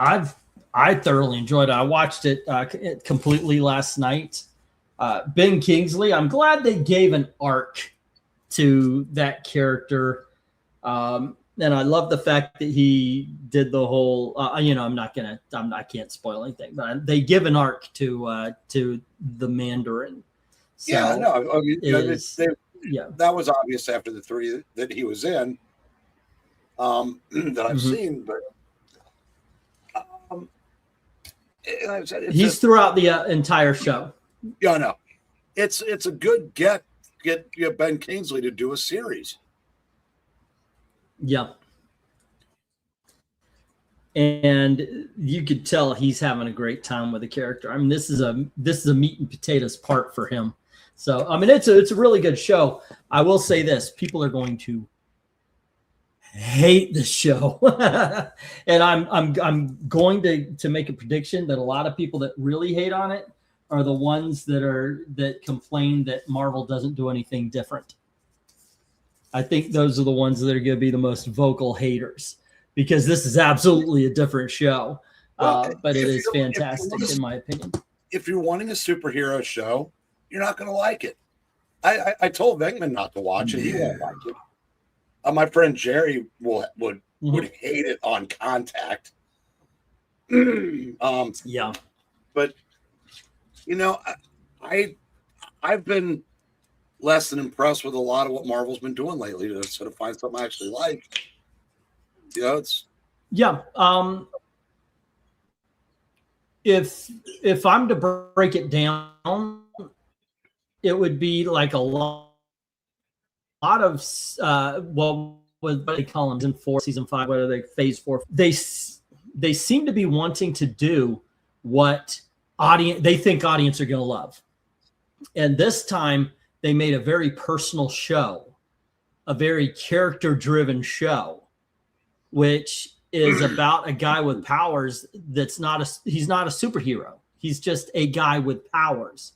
I thoroughly enjoyed it. I watched it completely last night. Ben Kingsley, I'm glad they gave an arc to that character. And I love the fact that he did the whole, I can't spoil anything, but they give an arc to the Mandarin. So yeah, no, I mean, that was obvious after the three that he was in, that I've seen, but he's throughout the entire show. Yeah, no, it's a good get Ben Kingsley to do a series. Yeah. And you could tell he's having a great time with the character. I mean, this is a meat and potatoes part for him. So, I mean, it's a really good show. I will say this, people are going to hate the show. And I'm going to make a prediction that a lot of people that really hate on it are the ones that complain that Marvel doesn't do anything different. I think those are the ones that are going to be the most vocal haters, because this is absolutely a different show. But it is fantastic in my opinion. If you're wanting a superhero show, you're not going to like it. I told Venkman not to watch it. He won't like it. My friend Jerry would hate it on Contact. Yeah. But, I've been less than impressed with a lot of what Marvel's been doing lately to sort of find something I actually like. It's if I'm to break it down, it would be like a lot of what they call them in season 5, what are they, phase 4? They seem to be wanting to do what they think audience are going to love, and this time they made a very personal show, a very character-driven show, which is about a guy with powers he's not a superhero. He's just a guy with powers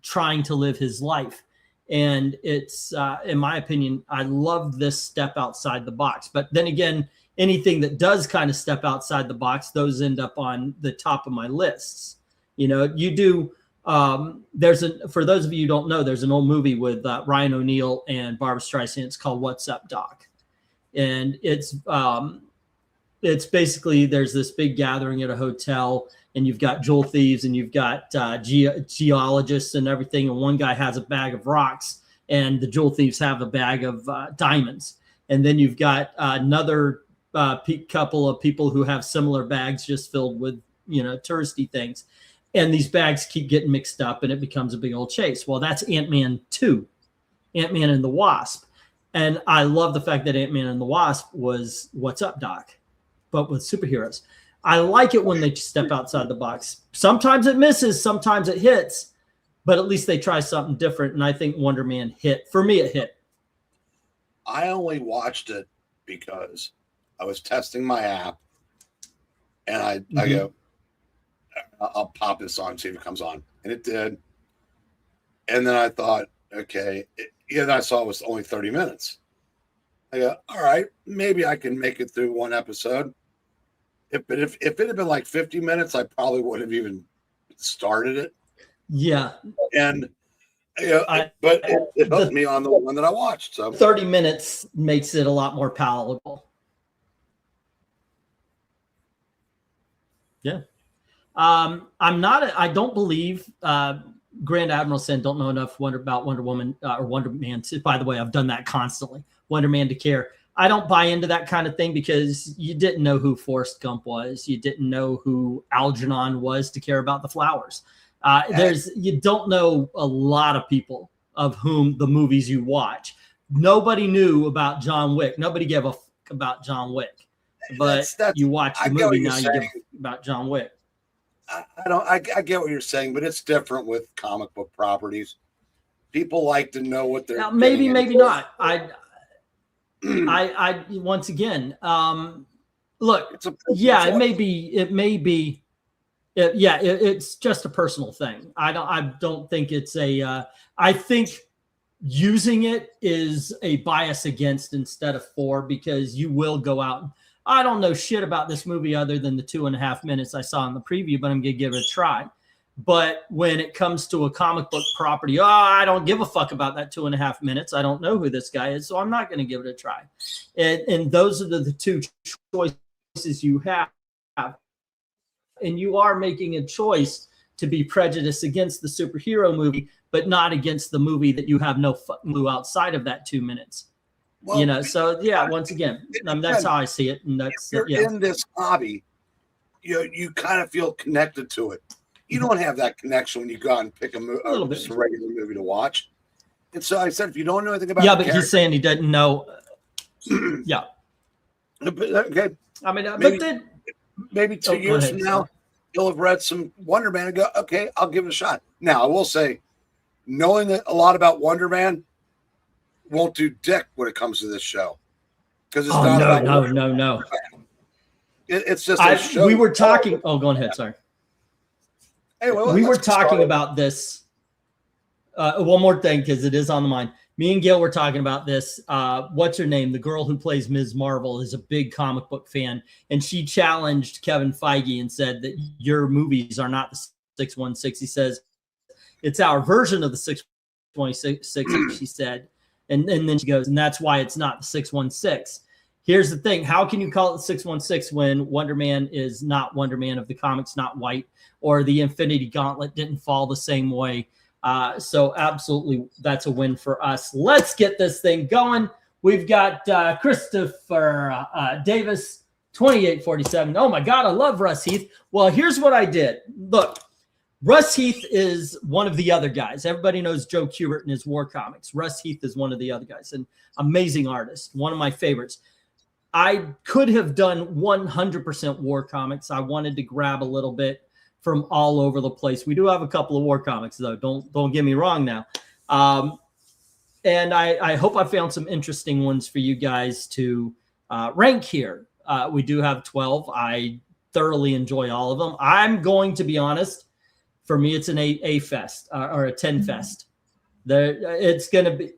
trying to live his life. And it's, in my opinion, I love this step outside the box. But then again, anything that does kind of step outside the box, those end up on the top of my lists. You do, for those of you who don't know, there's an old movie with Ryan O'Neal and Barbra Streisand. It's called What's Up, Doc? And it's basically, there's this big gathering at a hotel, and you've got jewel thieves and you've got geologists and everything. And one guy has a bag of rocks and the jewel thieves have a bag of diamonds. And then you've got another couple of people who have similar bags just filled with, touristy things. And these bags keep getting mixed up and it becomes a big old chase. Well, that's Ant-Man 2, Ant-Man and the Wasp. And I love the fact that Ant-Man and the Wasp was What's Up, Doc? But with superheroes. I like it when they step outside the box. Sometimes it misses, sometimes it hits, but at least they try something different. And I think Wonder Man hit. For me, it hit. I only watched it because I was testing my app, and I go, I'll pop this on, see if it comes on. And it did. And then I thought, okay. Then I saw it was only 30 minutes. I go, all right, maybe I can make it through one episode. If it had been like 50 minutes, I probably wouldn't have even started it. Yeah. And but it hooked me on the one that I watched. So 30 minutes makes it a lot more palatable. Yeah. I don't believe Grand Admiral said don't know enough about Wonder Woman or Wonder Man. By the way, I've done that constantly. Wonder Man to care. I don't buy into that kind of thing because you didn't know who Forrest Gump was. You didn't know who Algernon was to care about the flowers. You don't know a lot of people of whom the movies you watch. Nobody knew about John Wick. Nobody gave a fuck about John Wick. But you watch the movie now, you give about John Wick. I get what you're saying, but it's different with comic book properties. People like to know what they're maybe not. I once again, look, it may be, it's just a personal thing. I don't think it's I think using it is a bias against instead of for, because you will go out. I don't know shit about this movie other than the 2.5 minutes I saw in the preview, but I'm going to give it a try. But when it comes to a comic book property, I don't give a fuck about that 2.5 minutes. I don't know who this guy is, so I'm not going to give it a try. And those are the two choices you have. And you are making a choice to be prejudiced against the superhero movie, but not against the movie that you have no clue outside of that 2 minutes. Well, you know, so yeah, once again, that's how I see it. And that's you're in this hobby, you kind of feel connected to it. You don't have that connection when you go out and pick just a regular movie to watch. And so I said, if you don't know anything about but he's saying he doesn't know. Yeah. Okay. I mean, maybe 2 years from now, you'll have read some Wonder Man and go, okay, I'll give it a shot. Now, I will say, knowing a lot about Wonder Man won't do dick when it comes to this show, because it's not about no. It's just a show. We were talking. Oh, go ahead. Sorry. Hey, we were talking about this. One more thing, because it is on the mind. Me and Gil were talking about this. What's her name? The girl who plays Ms. Marvel is a big comic book fan, and she challenged Kevin Feige and said that your movies are not the 616. He says it's our version of the 616. She said. And then she goes, and that's why it's not the 616. Here's the thing. How can you call it 616 when Wonder Man is not Wonder Man of the comics, not white, or the Infinity Gauntlet didn't fall the same way? So absolutely, that's a win for us. Let's get this thing going. We've got Christopher Davis, 2847. Oh, my God, I love Russ Heath. Well, here's what I did. Look. Russ Heath is one of the other guys. Everybody knows Joe Kubert and his war comics. Russ Heath is one of the other guys, an amazing artist, one of my favorites. I could have done 100% war comics. I wanted to grab a little bit from all over the place. We do have a couple of war comics, though. Don't get me wrong now. And I hope I found some interesting ones for you guys to rank here. We do have 12. I thoroughly enjoy all of them. I'm going to be honest. For me, it's an A fest or a 10 fest. It's going to be.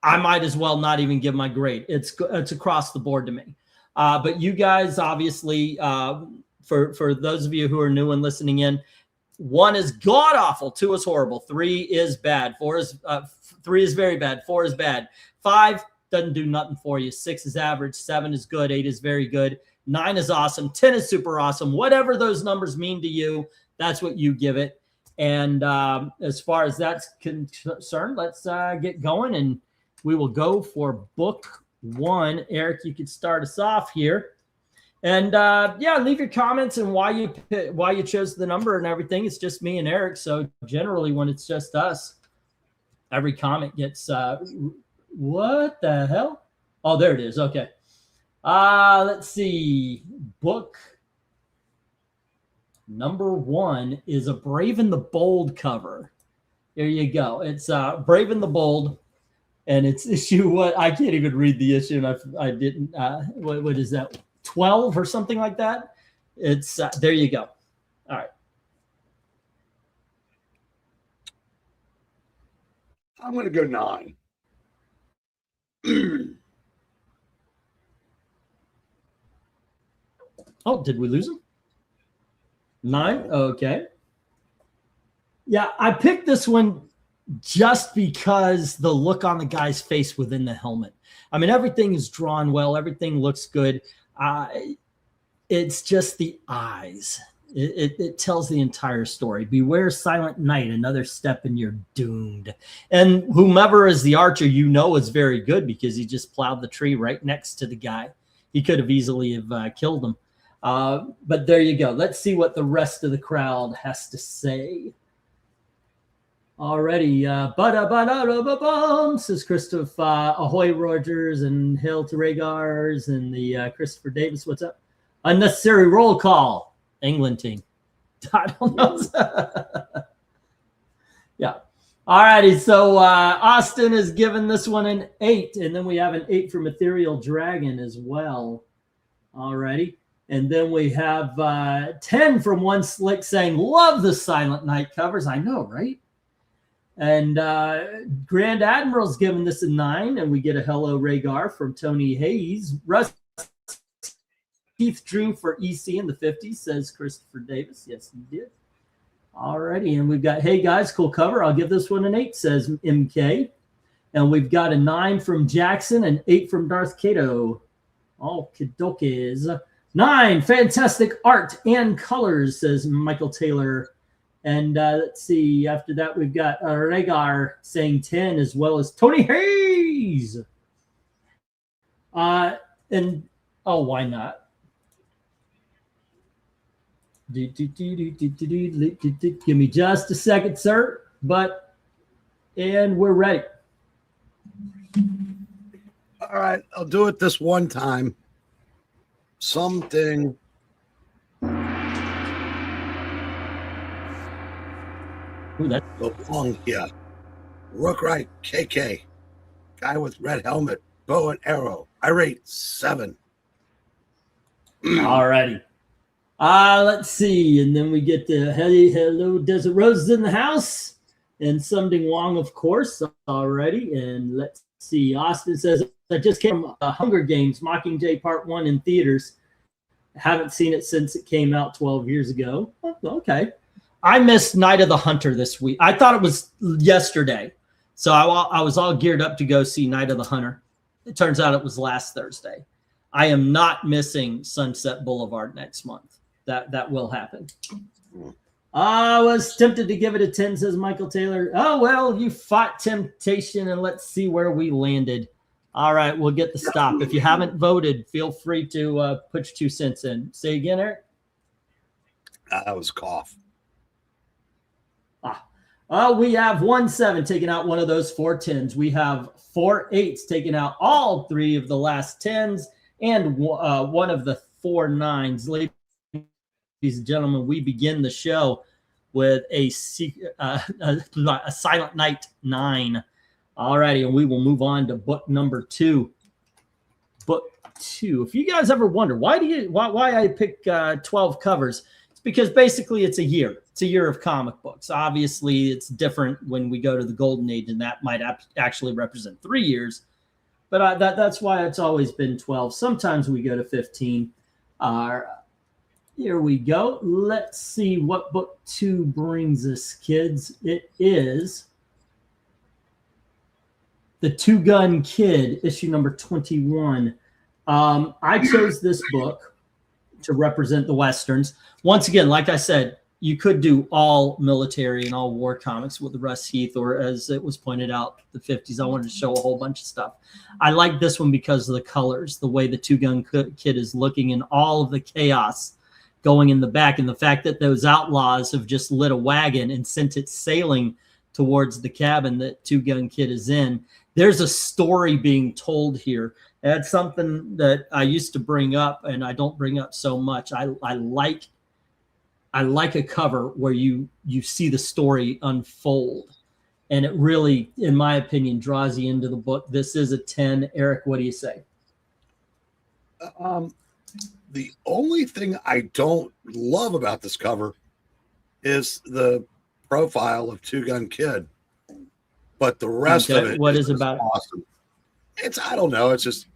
I might as well not even give my grade. It's across the board to me. But you guys, obviously, for those of you who are new and listening in, 1 is god awful, 2 is horrible, 3 is bad, 3 is very bad, 4 is bad, 5 doesn't do nothing for you, 6 is average, 7 is good, 8 is very good, 9 is awesome, 10 is super awesome. Whatever those numbers mean to you, that's what you give it. And as far as that's concerned, let's get going, and we will go for book 1. Eric, you could start us off here. And leave your comments and why you chose the number and everything. It's just me and Eric. So generally when it's just us, every comment gets what the hell? Oh, there it is. Okay. Let's see. Book number 1 is a Brave and the Bold cover. There you go. It's Brave and the Bold, and it's issue what? I can't even read the issue, and I didn't. What is that? 12 or something like that. It's there you go. All right. I'm going to go 9. Oh, did we lose him? 9? Okay. Yeah, I picked this one just because the look on the guy's face within the helmet. I mean, everything is drawn well. Everything looks good. It's just the eyes. It tells the entire story. Beware Silent Night, another step and you're doomed. And whomever is the archer, is very good because he just plowed the tree right next to the guy. He could have easily have killed him. But there you go. Let's see what the rest of the crowd has to say. Already, says Christopher, ahoy Rogers, and hail to Rhaegars, and the Christopher Davis, what's up? Unnecessary roll call, England team. I don't know. Yeah. All righty, so Austin has given this one an 8, and then we have an 8 from Ethereal Dragon as well. All righty. And then we have 10 from One Slick saying, love the Silent Night covers. I know, right? And Grand Admiral's given this a 9, and we get a hello Rhaegar from Tony Hayes. Russ Heath drew for EC in the 50s, says Christopher Davis. Yes, he did. Alrighty, and we've got, hey guys, cool cover. I'll give this one an 8, says MK. And we've got a 9 from Jackson, an 8 from Darth Cato. All kidokes. 9, fantastic art and colors, says Michael Taylor. And let's see, after that, we've got Rhaegar saying 10, as well as Tony Hayes. And, oh, why not? Give me just a second, sir. And we're ready. All right, I'll do it this one time. Something. Ooh, that's Long here. Rook right, KK. Guy with red helmet, bow and arrow. I rate 7. alrighty. Let's see. And then we get the hello, Desert Roses in the house. And Sumding Wong, of course. Alrighty. And let's see. Austin says, I just came from Hunger Games, Mockingjay Part 1 in theaters. Haven't seen it since it came out 12 years ago. Okay. I missed Night of the Hunter this week. I thought it was yesterday. So I was all geared up to go see Night of the Hunter. It turns out it was last Thursday. I am not missing Sunset Boulevard next month. That will happen. I was tempted to give it a 10, says Michael Taylor. Oh, well, you fought temptation, and let's see where we landed. All right, we'll get the stop. If you haven't voted, feel free to put your 2 cents in. Say again, Eric? That was a cough. We have 1-7 taking out one of those 4 10s. We have 4 8s taking out all 3 of the last 10s and one of the 4 9s. Ladies and gentlemen, we begin the show with a Silent Night 9. All righty, and we will move on to book number 2. Book 2. If you guys ever wonder why I pick 12 covers, it's because basically it's a year. It's a year of comic books. Obviously, it's different when we go to the Golden Age, and that might actually represent 3 years. But that's why it's always been 12. Sometimes we go to 15. Here we go. Let's see what book 2 brings us, kids. It is The Two Gun Kid, issue number 21. I chose this book to represent the Westerns. Once again, like I said, you could do all military and all war comics with Russ Heath, or as it was pointed out, the 50s. I wanted to show a whole bunch of stuff. I like this one because of the colors, the way the Two Gun Kid is looking, and all of the chaos going in the back, and the fact that those outlaws have just lit a wagon and sent it sailing towards the cabin that Two Gun Kid is in. There's a story being told here. That's something that I used to bring up, and I don't bring up so much. I like a cover where you see the story unfold, and it really, in my opinion, draws you into the book. This is a 10. Eric, what do you say? The only thing I don't love about this cover is the profile of Two Gun Kid, but the rest of it, what is about awesome. I don't know. It's just,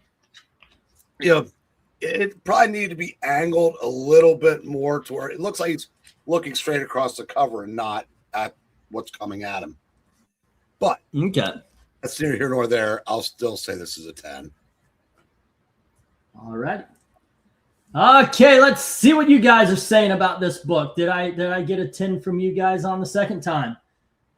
it probably needed to be angled a little bit more to where it looks like he's looking straight across the cover and not at what's coming at him. But that's neither here nor there. I'll still say this is a 10. All right. Okay, let's see what you guys are saying about this book. Did I get a 10 from you guys on the second time?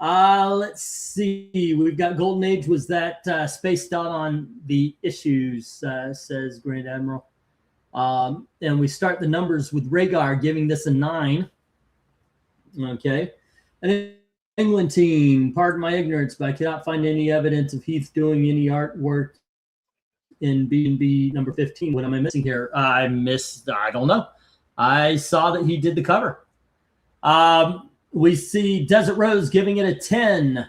Let's see. We've got Golden Age. Was that spaced out on the issues, says Grand Admiral. And we start the numbers with Rhaegar giving this a 9. Okay. And England team, pardon my ignorance, but I cannot find any evidence of Heath doing any artwork in B&B number 15. What am I missing here? I don't know. I saw that he did the cover. We see Desert Rose giving it a 10.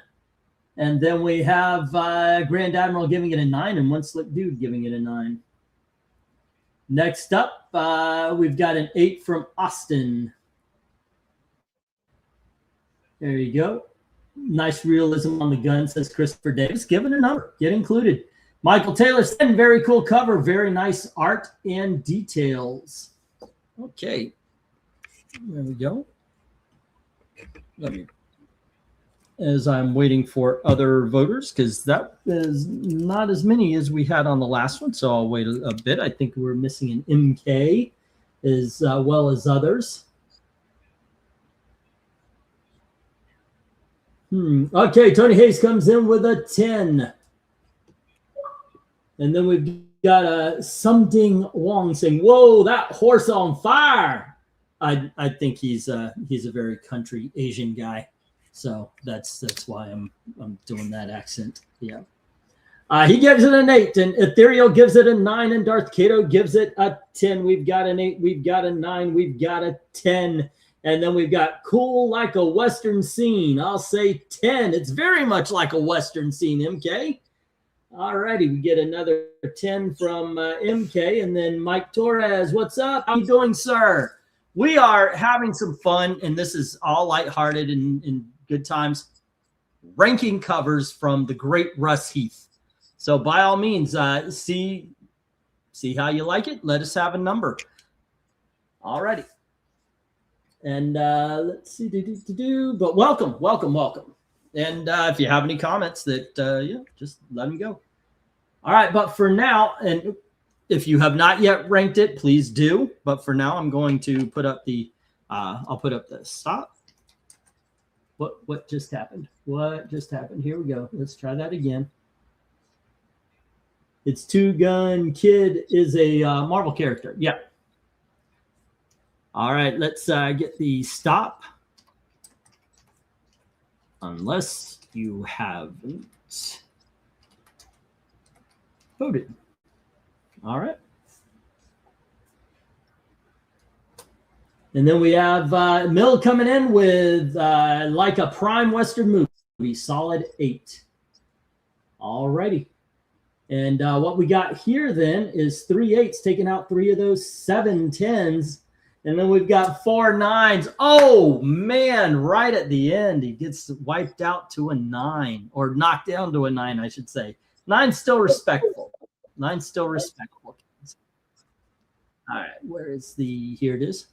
And then we have Grand Admiral giving it a 9 and One Slick Dude giving it a 9. Next up, we've got an 8 from Austin. There you go. Nice realism on the gun, says Christopher Davis. Give it a number. Get included. Michael Taylor said, very cool cover, very nice art and details. Okay, there we go. Let me, as I'm waiting for other voters, because that is not as many as we had on the last one, so I'll wait a bit. I think we're missing an MK as well as others. Okay, Tony Hayes comes in with a 10. And then we've got Somding Wong saying, "Whoa, that horse on fire!" I think he's a very country Asian guy, so that's why I'm doing that accent. Yeah. He gives it an 8, and Ethereal gives it a 9, and Darth Kato gives it a 10. We've got an 8, we've got a 9, we've got a 10, and then we've got Cool Like a Western Scene. I'll say 10. It's very much like a Western scene, MK. All righty, we get another 10 from MK, and then Mike Torres. What's up? How you doing, sir? We are having some fun, and this is all lighthearted and good times. Ranking covers from the great Russ Heath. So by all means, see how you like it. Let us have a number. All righty. And let's see. But welcome. And if you have any comments that, just let them go. All right. But for now, and if you have not yet ranked it, please do. But for now, I'm going to put up the, I'll put up the stop. What just happened? What just happened? Here we go. Let's try that again. It's Two Gun Kid is a Marvel character. Yeah. All right. Let's get the stop. Unless you haven't voted. All right. And then we have Mill coming in with like a prime Western movie, solid 8. All righty. And what we got here then is 3 8s, taking out 3 of those 7 10s. And then we've got 4 9s. Oh, man, right at the end, he gets wiped out to a 9, or knocked down to a 9, I should say. 9's still respectful. 9's still respectful. All right, where is the, here it is.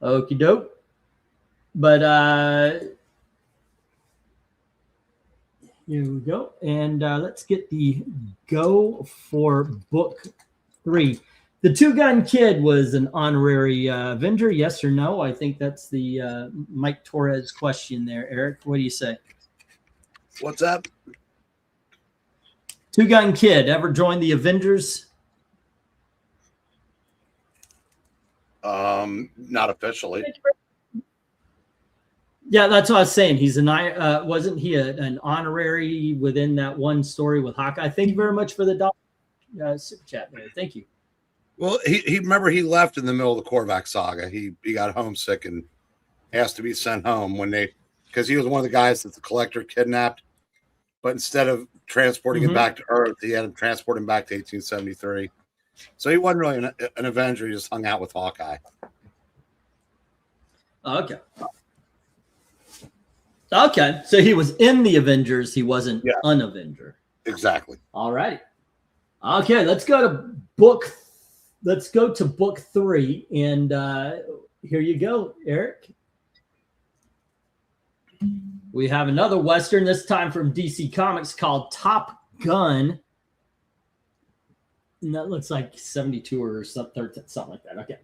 Okie doke. But here we go. And let's get the go for book 3. The Two Gun Kid was an honorary Avenger, yes or no? I think that's the Mike Torres question there. Eric, what do you say? What's up? Two Gun Kid ever joined the Avengers? Not officially. Yeah, that's what I was saying. He's an wasn't he an honorary within that one story with Hawkeye? Thank you very much for the super chat there. Thank you. Well, he remember he left in the middle of the Korvac saga. He got homesick and asked to be sent home because he was one of the guys that the Collector kidnapped. But instead of transporting him back to Earth, he had him transport him back to 1873. So he wasn't really an Avenger. He just hung out with Hawkeye. Okay. Okay. So he was in the Avengers. He wasn't an Avenger. Exactly. All right. Okay. Let's go to book 3. And here you go, Eric. We have another Western, this time from DC Comics, called Top Gun. And that looks like 72 or something like that. Okay.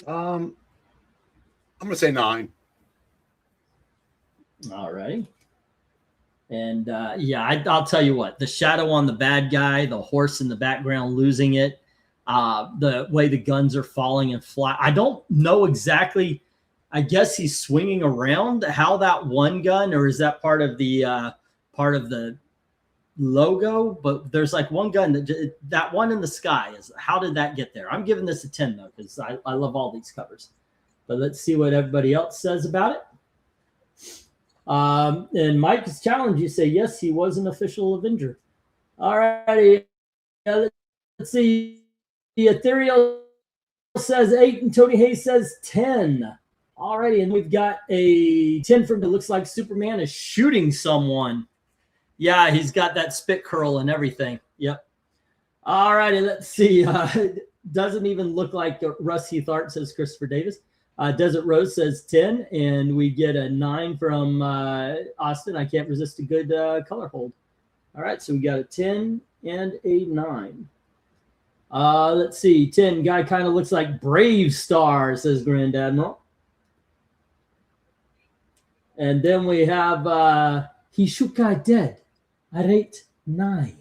I'm going to say 9. All right. And I'll tell you what, the shadow on the bad guy, the horse in the background losing it, the way the guns are falling and fly. I don't know exactly. I guess he's swinging around how that one gun, or is that part of the logo? But there's like one gun that one in the sky is. How did that get there? I'm giving this a 10 though, because I love all these covers. But let's see what everybody else says about it. And Mike's challenge, you say yes, he was an official Avenger. All righty. Let's see. The Ethereal says 8 and Tony Hayes says 10. Alrighty, and we've got a 10 from it looks like Superman is shooting someone. Yeah, he's got that spit curl and everything. Yep. All righty, let's see. Doesn't even look like Russ Heath art, says Christopher Davis. Desert Rose says 10, and we get a 9 from Austin. I can't resist a good color hold. All right, so we got a 10 and a 9. Let's see. 10 guy kind of looks like Brave Star, says Grand Admiral. And then we have Hishuka Dead. I rate 9.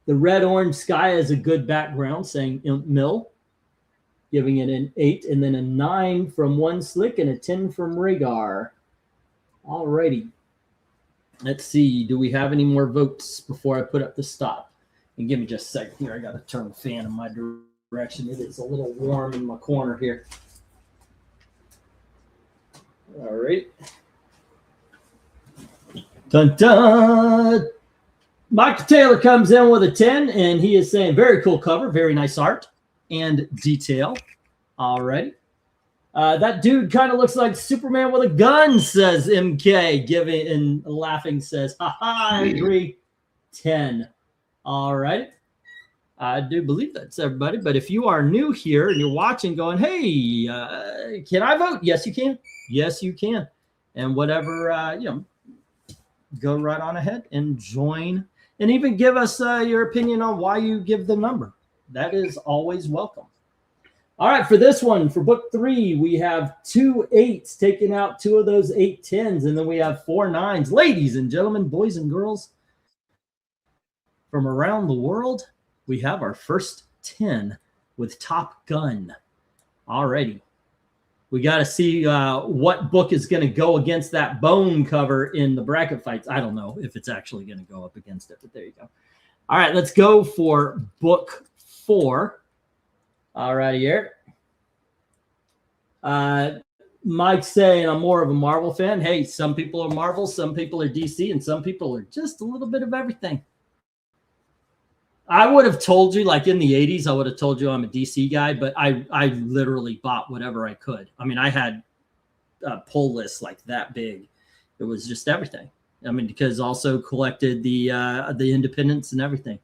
The red-orange sky has a good background, saying Mill, giving it an 8, and then a 9 from One Slick and a 10 from Rhaegar. All righty. Let's see. Do we have any more votes before I put up the stop? And give me just a second here. I got to turn the fan in my direction. It is a little warm in my corner here. All right. Dun dun. Michael Taylor comes in with a 10, and he is saying very cool cover, very nice art and detail. All right. That dude kind of looks like Superman with a gun, says MK, giving and laughing says, haha, I agree. 10. All right. I do believe that's everybody. But if you are new here and you're watching going, hey, can I vote? Yes, you can. Yes, you can. And whatever, go right on ahead and join. And even give us your opinion on why you give the number. That is always welcome. All right, for this one, for book 3, we have 2 8s, taking out 2 of those 8 10s, and then we have 4 9s. Ladies and gentlemen, boys and girls, from around the world, we have our first 10 with Top Gun. All righty. We got to see what book is going to go against that bone cover in the bracket fights. I don't know if it's actually going to go up against it, but there you go. All right, let's go for book 4. All righty, Eric. Mike's saying I'm more of a Marvel fan. Hey, some people are Marvel, some people are DC, and some people are just a little bit of everything. I would have told you, like in the 80s, I would have told you I'm a DC guy, but I literally bought whatever I could. I mean, I had a pull list like that big. It was just everything. I mean, because also collected the independents and everything.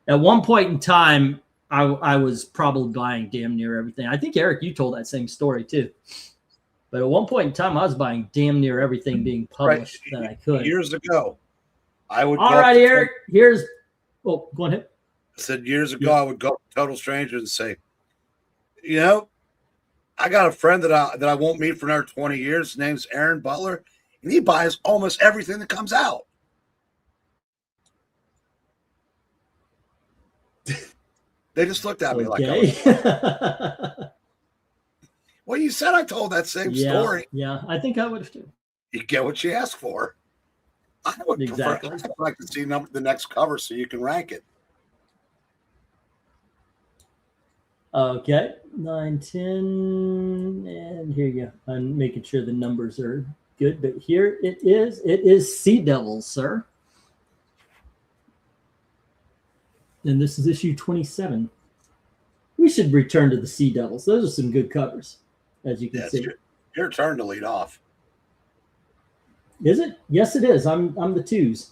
At one point in time, I was probably buying damn near everything. I think, Eric, you told that same story too. But at one point in time, I was buying damn near everything being published that I could. Years ago, I would. All right, Eric, here's – oh, go ahead. I said years ago, I would go to total strangers and say, I got a friend that I won't meet for another 20 years. His name's Aaron Butler, and he buys almost everything that comes out. They just looked at me like, well, you said I told that same story. Yeah, I think I would have too. You get what you ask for. I would prefer. I'd like to see the next cover so you can rank it. Okay, 9, 10, and here you go. I'm making sure the numbers are good, but here it is. It is Sea Devils, sir. And this is issue 27. We should return to the Sea Devils. Those are some good covers, as you can see. Your turn to lead off. Is it? Yes, it is. I'm the 2s.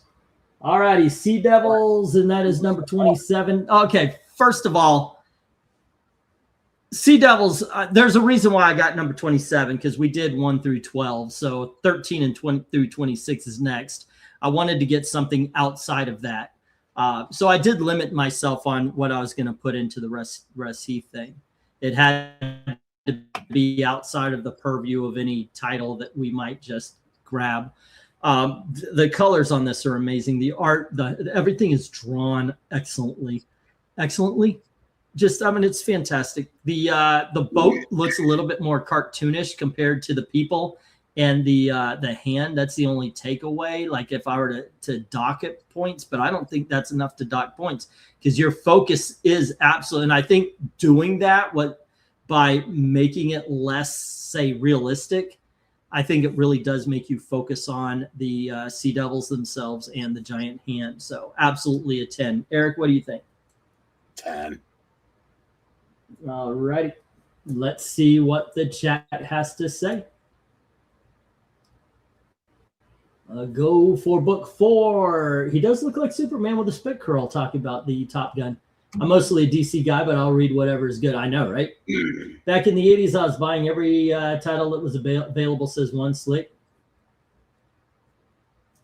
All righty, Sea Devils, and that is number 27. Okay, first of all, Sea Devils, there's a reason why I got number 27, because we did 1 through 12. So 13 and 20 through 26 is next. I wanted to get something outside of that. So I did limit myself on what I was going to put into the Russ Heath thing. It had to be outside of the purview of any title that we might just grab. The colors on this are amazing. The art, everything is drawn excellently. Just, I mean, it's fantastic. The boat looks a little bit more cartoonish compared to the people and the hand. That's the only takeaway. Like if I were to dock it points, but I don't think that's enough to dock points because your focus is absolutely. And I think doing that by making it less, say, realistic, I think it really does make you focus on the Sea Devils themselves and the giant hand. So absolutely a 10. Eric, what do you think? 10. All righty. Let's see what the chat has to say. Go for book 4. He does look like Superman with a spit curl, talking about the Top Gun. I'm mostly a DC guy, but I'll read whatever is good. I know, right? Back in the 80s, I was buying every title that was available, says One Slick.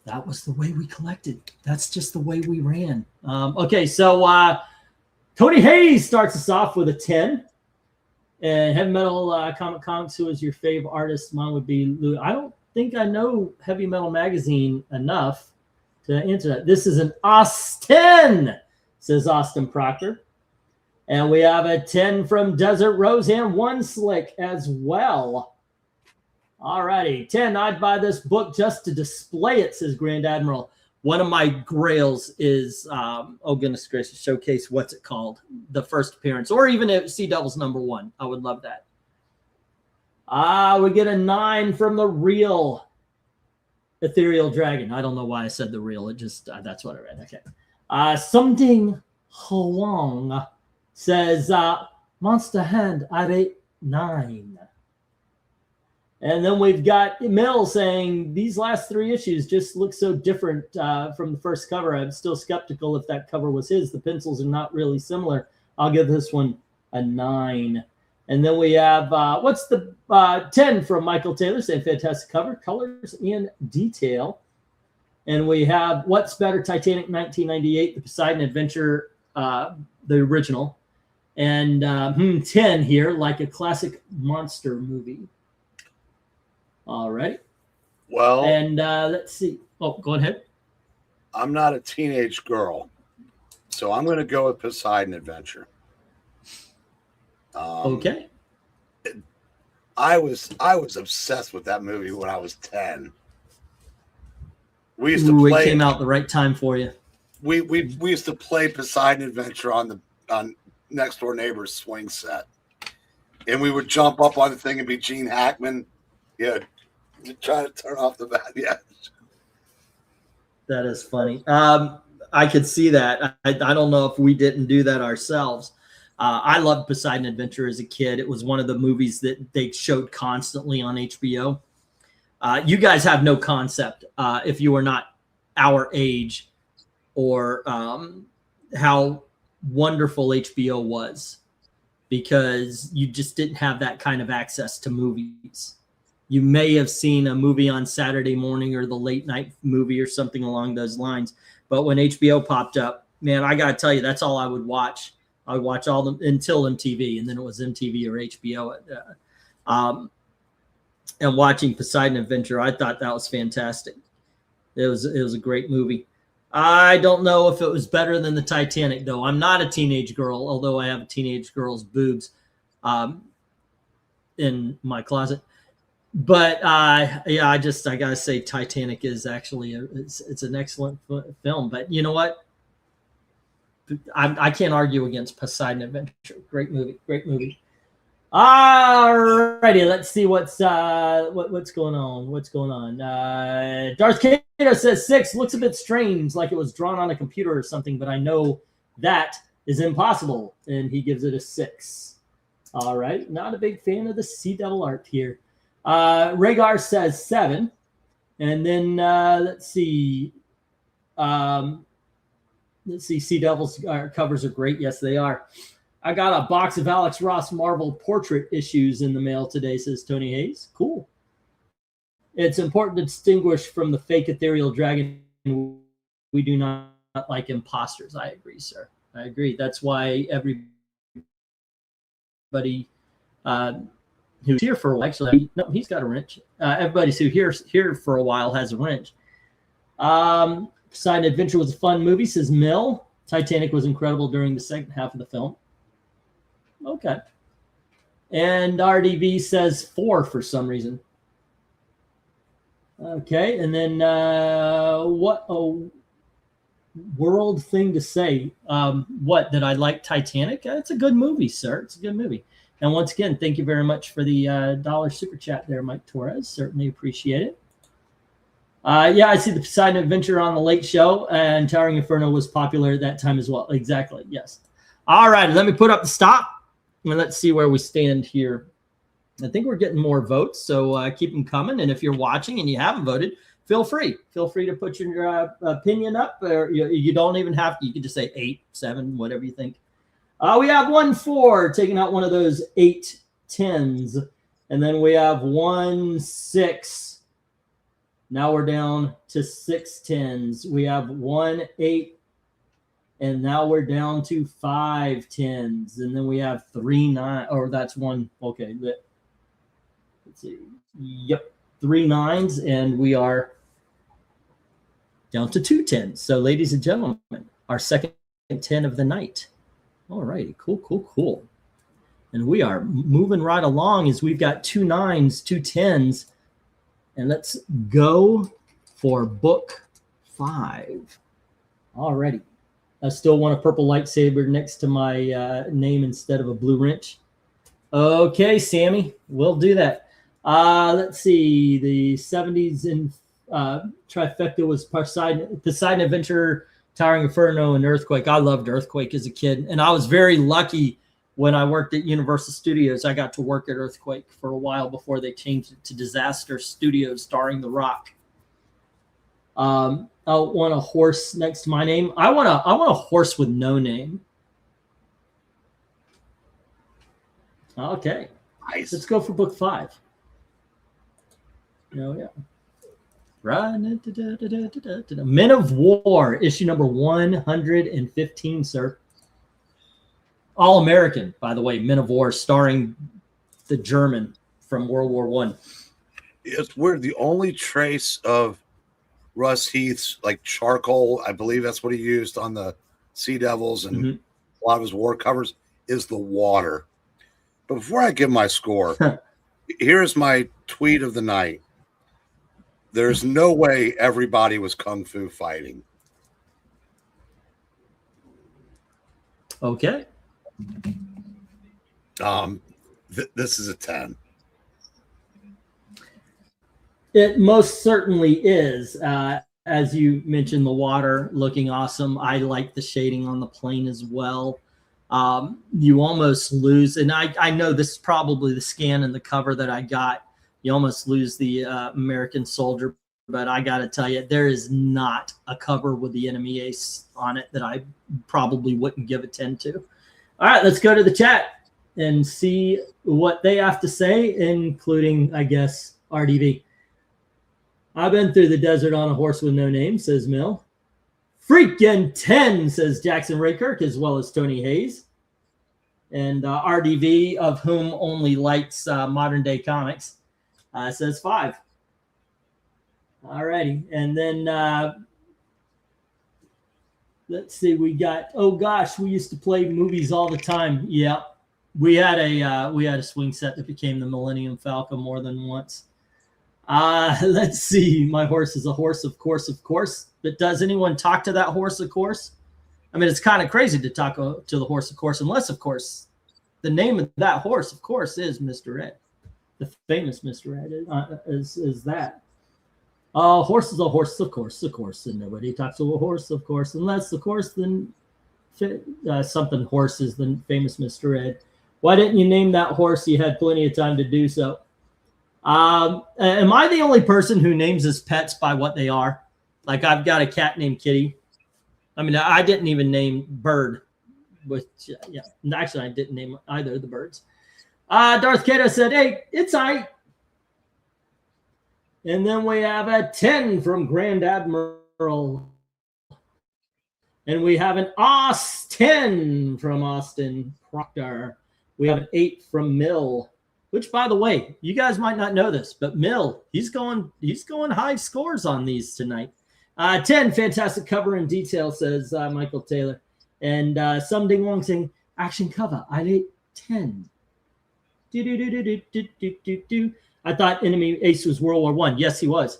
That was the way we collected. That's just the way we ran. Okay, so Tony Hayes starts us off with a 10. And Heavy Metal Comics, who is your favorite artist? Mine would be Lou. I don't think I know Heavy Metal Magazine enough to answer that. This is an Austin, says Austin Proctor. And we have a 10 from Desert Rose and One Slick as well. All righty, 10. I'd buy this book just to display it, says Grand Admiral. One of my grails is, oh goodness gracious, showcase, what's it called? The first appearance, or even if Sea Devils #1. I would love that. We get a 9 from the Real Ethereal Dragon. I don't know why I said the Real. It just, that's what I read. Okay. Something Huang says, Monster Hand, I rate 9. And then we've got Mill saying, these last 3 issues just look so different from the first cover. I'm still skeptical if that cover was his. The pencils are not really similar. I'll give this one a 9. And then we have, what's the 10 from Michael Taylor saying, fantastic cover, colors, and detail. And we have What's Better, Titanic 1998, The Poseidon Adventure, the original. And 10 here, like a classic monster movie. All right. Well, and let's see. Oh, go ahead. I'm not a teenage girl, so I'm going to go with Poseidon Adventure. Okay. I was obsessed with that movie when I was 10. We used to play. It came out the right time for you. We used to play Poseidon Adventure on next door neighbor's swing set, and we would jump up on the thing and be Gene Hackman. Yeah, try to turn off the bat. Yeah, that is funny. I could see that. I don't know if we didn't do that ourselves. I loved Poseidon Adventure as a kid. It was one of the movies that they showed constantly on HBO. You guys have no concept, if you are not our age, or how wonderful HBO was, because you just didn't have that kind of access to movies. You may have seen a movie on Saturday morning or the late night movie or something along those lines. But when HBO popped up, man, I got to tell you, that's all I would watch. I would watch all them until MTV, and then it was MTV or HBO. And watching Poseidon Adventure, I thought that was fantastic. It was a great movie. I don't know if it was better than the Titanic, though. I'm not a teenage girl, although I have a teenage girl's boobs in my closet. But yeah, I gotta say, Titanic is actually it's an excellent film. But you know what? I can't argue against Poseidon Adventure. Great movie. All righty, let's see what's going on. Darth Kato says 6 looks a bit strange, like it was drawn on a computer or something, but I know that is impossible, and he gives it a 6. All right, not a big fan of the Sea Devil art here. Rhaegar says 7, and then let's see. Sea Devils covers are great. Yes, they are. I got a box of Alex Ross Marvel portrait issues in the mail today, says Tony Hayes. Cool. It's important to distinguish from the fake ethereal dragon. We do not like imposters. I agree, sir. I agree. That's why everybody who's here for a while, actually, no, he's got a wrench. Everybody who's here for a while has a wrench. Poseidon Adventure was a fun movie, says Mill. Titanic was incredible during the second half of the film. Okay. And RDV says 4 for some reason. Okay, and then what a world thing to say. What, that I like Titanic? It's a good movie, sir. It's a good movie. And once again, thank you very much for the $1 super chat there, Mike Torres. Certainly appreciate it. Yeah, I see the Poseidon Adventure on the Late Show, and Towering Inferno was popular at that time as well. Exactly, yes. All right, let me put up the stop, and let's see where we stand here. I think we're getting more votes, so keep them coming. And if you're watching and you haven't voted, feel free to put your opinion up, or you don't even have to. You can just say 8, 7, whatever you think. We have 1-4 taking out one of those 8 10s, and then we have 1-6. Now we're down to 6 10s. We have 1-8, and now we're down to 5 10s, and then we have 3 9. Or that's one. Okay, let's see. Yep, 3 9s, and we are down to 2 10s. So, ladies and gentlemen, our second 10 of the night. All righty, cool. And we are moving right along as we've got 2 9s, 2 10s, and let's go for book 5. Alrighty. I still want a purple lightsaber next to my name instead of a blue wrench. Okay, Sammy, we'll do that. Let's see. The 70s in trifecta was Poseidon Adventure, Towering Inferno, and Earthquake. I loved Earthquake as a kid, and I was very lucky when I worked at Universal Studios. I got to work at Earthquake for a while before they changed it to Disaster Studios, starring The Rock. I want a horse next to my name. I want a horse with no name. Okay, Nice. let's go for book 5. Oh yeah. Right. Men of War, issue number 115, sir. All American, by the way. Men of War, starring the German from World War I. It's weird. The only trace of Russ Heath's like charcoal, I believe that's what he used on the Sea Devils and a lot of his war covers, is the water. But before I give my score, here's my tweet of the night. There's no way everybody was kung fu fighting. Okay. This is a 10. It most certainly is. As you mentioned, the water looking awesome. I like the shading on the plane as well. You almost lose, and I know this is probably the scan and the cover that I got. You almost lose the American soldier, but I got to tell you, there is not a cover with the enemy ace on it that I probably wouldn't give a 10 to. All right, let's go to the chat and see what they have to say, including, I guess, RDV. I've been through the desert on a horse with no name, says Mill. Freaking 10, says Jackson Raykirk, as well as Tony Hayes. And RDV, of whom only likes modern day comics, says 5. All righty. And then let's see, we got, oh gosh, we used to play movies all the time. Yeah. We had a swing set that became the Millennium Falcon more than once. Let's see. My horse is a horse, of course. But does anyone talk to that horse, of course? I mean, it's kind of crazy to talk to the horse, of course, unless, of course, the name of that horse, of course, is Mr. Ed. The famous Mr. Ed is that. Horse is a horse, of course. And nobody talks to a horse, of course, unless, of course, then something horse is the famous Mr. Ed. Why didn't you name that horse? You had plenty of time to do so. Am I the only person who names his pets by what they are? Like, I've got a cat named Kitty. I mean, I didn't even name Bird, which, yeah, actually, I didn't name either of the birds. Darth Kato said, hey, it's I. And then we have a 10 from Grand Admiral. And we have an Austin from Austin Proctor. We have an 8 from Mill. Which, by the way, you guys might not know this, but Mill, he's going high scores on these tonight. 10, fantastic cover and detail, says Michael Taylor. And some ding wong saying, action cover, I rate 10. I thought enemy ace was World War I. Yes, he was.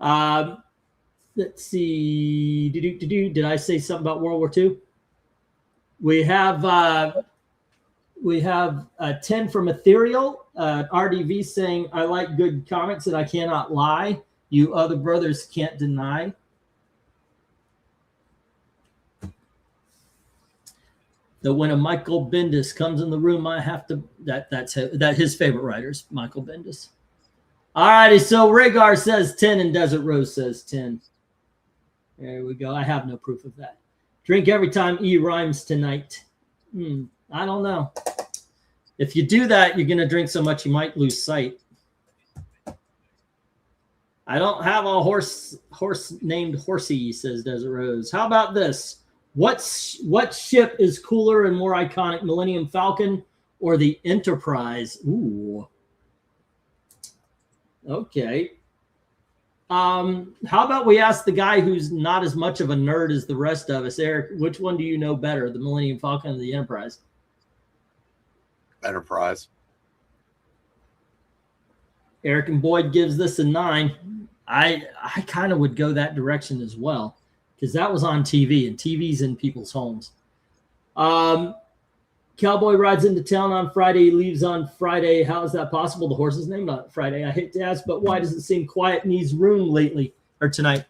Let's see. Did I say something about World War II? We have a 10 from Ethereal. RDV saying, I like good comics and I cannot lie. You other brothers can't deny. That when a Michael Bendis comes in the room, I have to, that's his favorite writers, Michael Bendis. All righty. So Rhaegar says 10 and Desert Rose says 10. There we go. I have no proof of that. Drink every time E rhymes tonight. I don't know. If you do that, you're going to drink so much you might lose sight. I don't have a horse named Horsey, says Desert Rose. How about this? What ship is cooler and more iconic, Millennium Falcon or the Enterprise? Ooh. Okay. How about we ask the guy who's not as much of a nerd as the rest of us, Eric, which one do you know better, the Millennium Falcon or the Enterprise? Enterprise. Eric and Boyd gives this a 9. I kind of would go that direction as well because that was on TV and TV's in people's homes. Cowboy rides into town on Friday, leaves on Friday. How is that possible? The horse is named on Friday. I hate to ask, but why does it seem quiet in his room lately or tonight?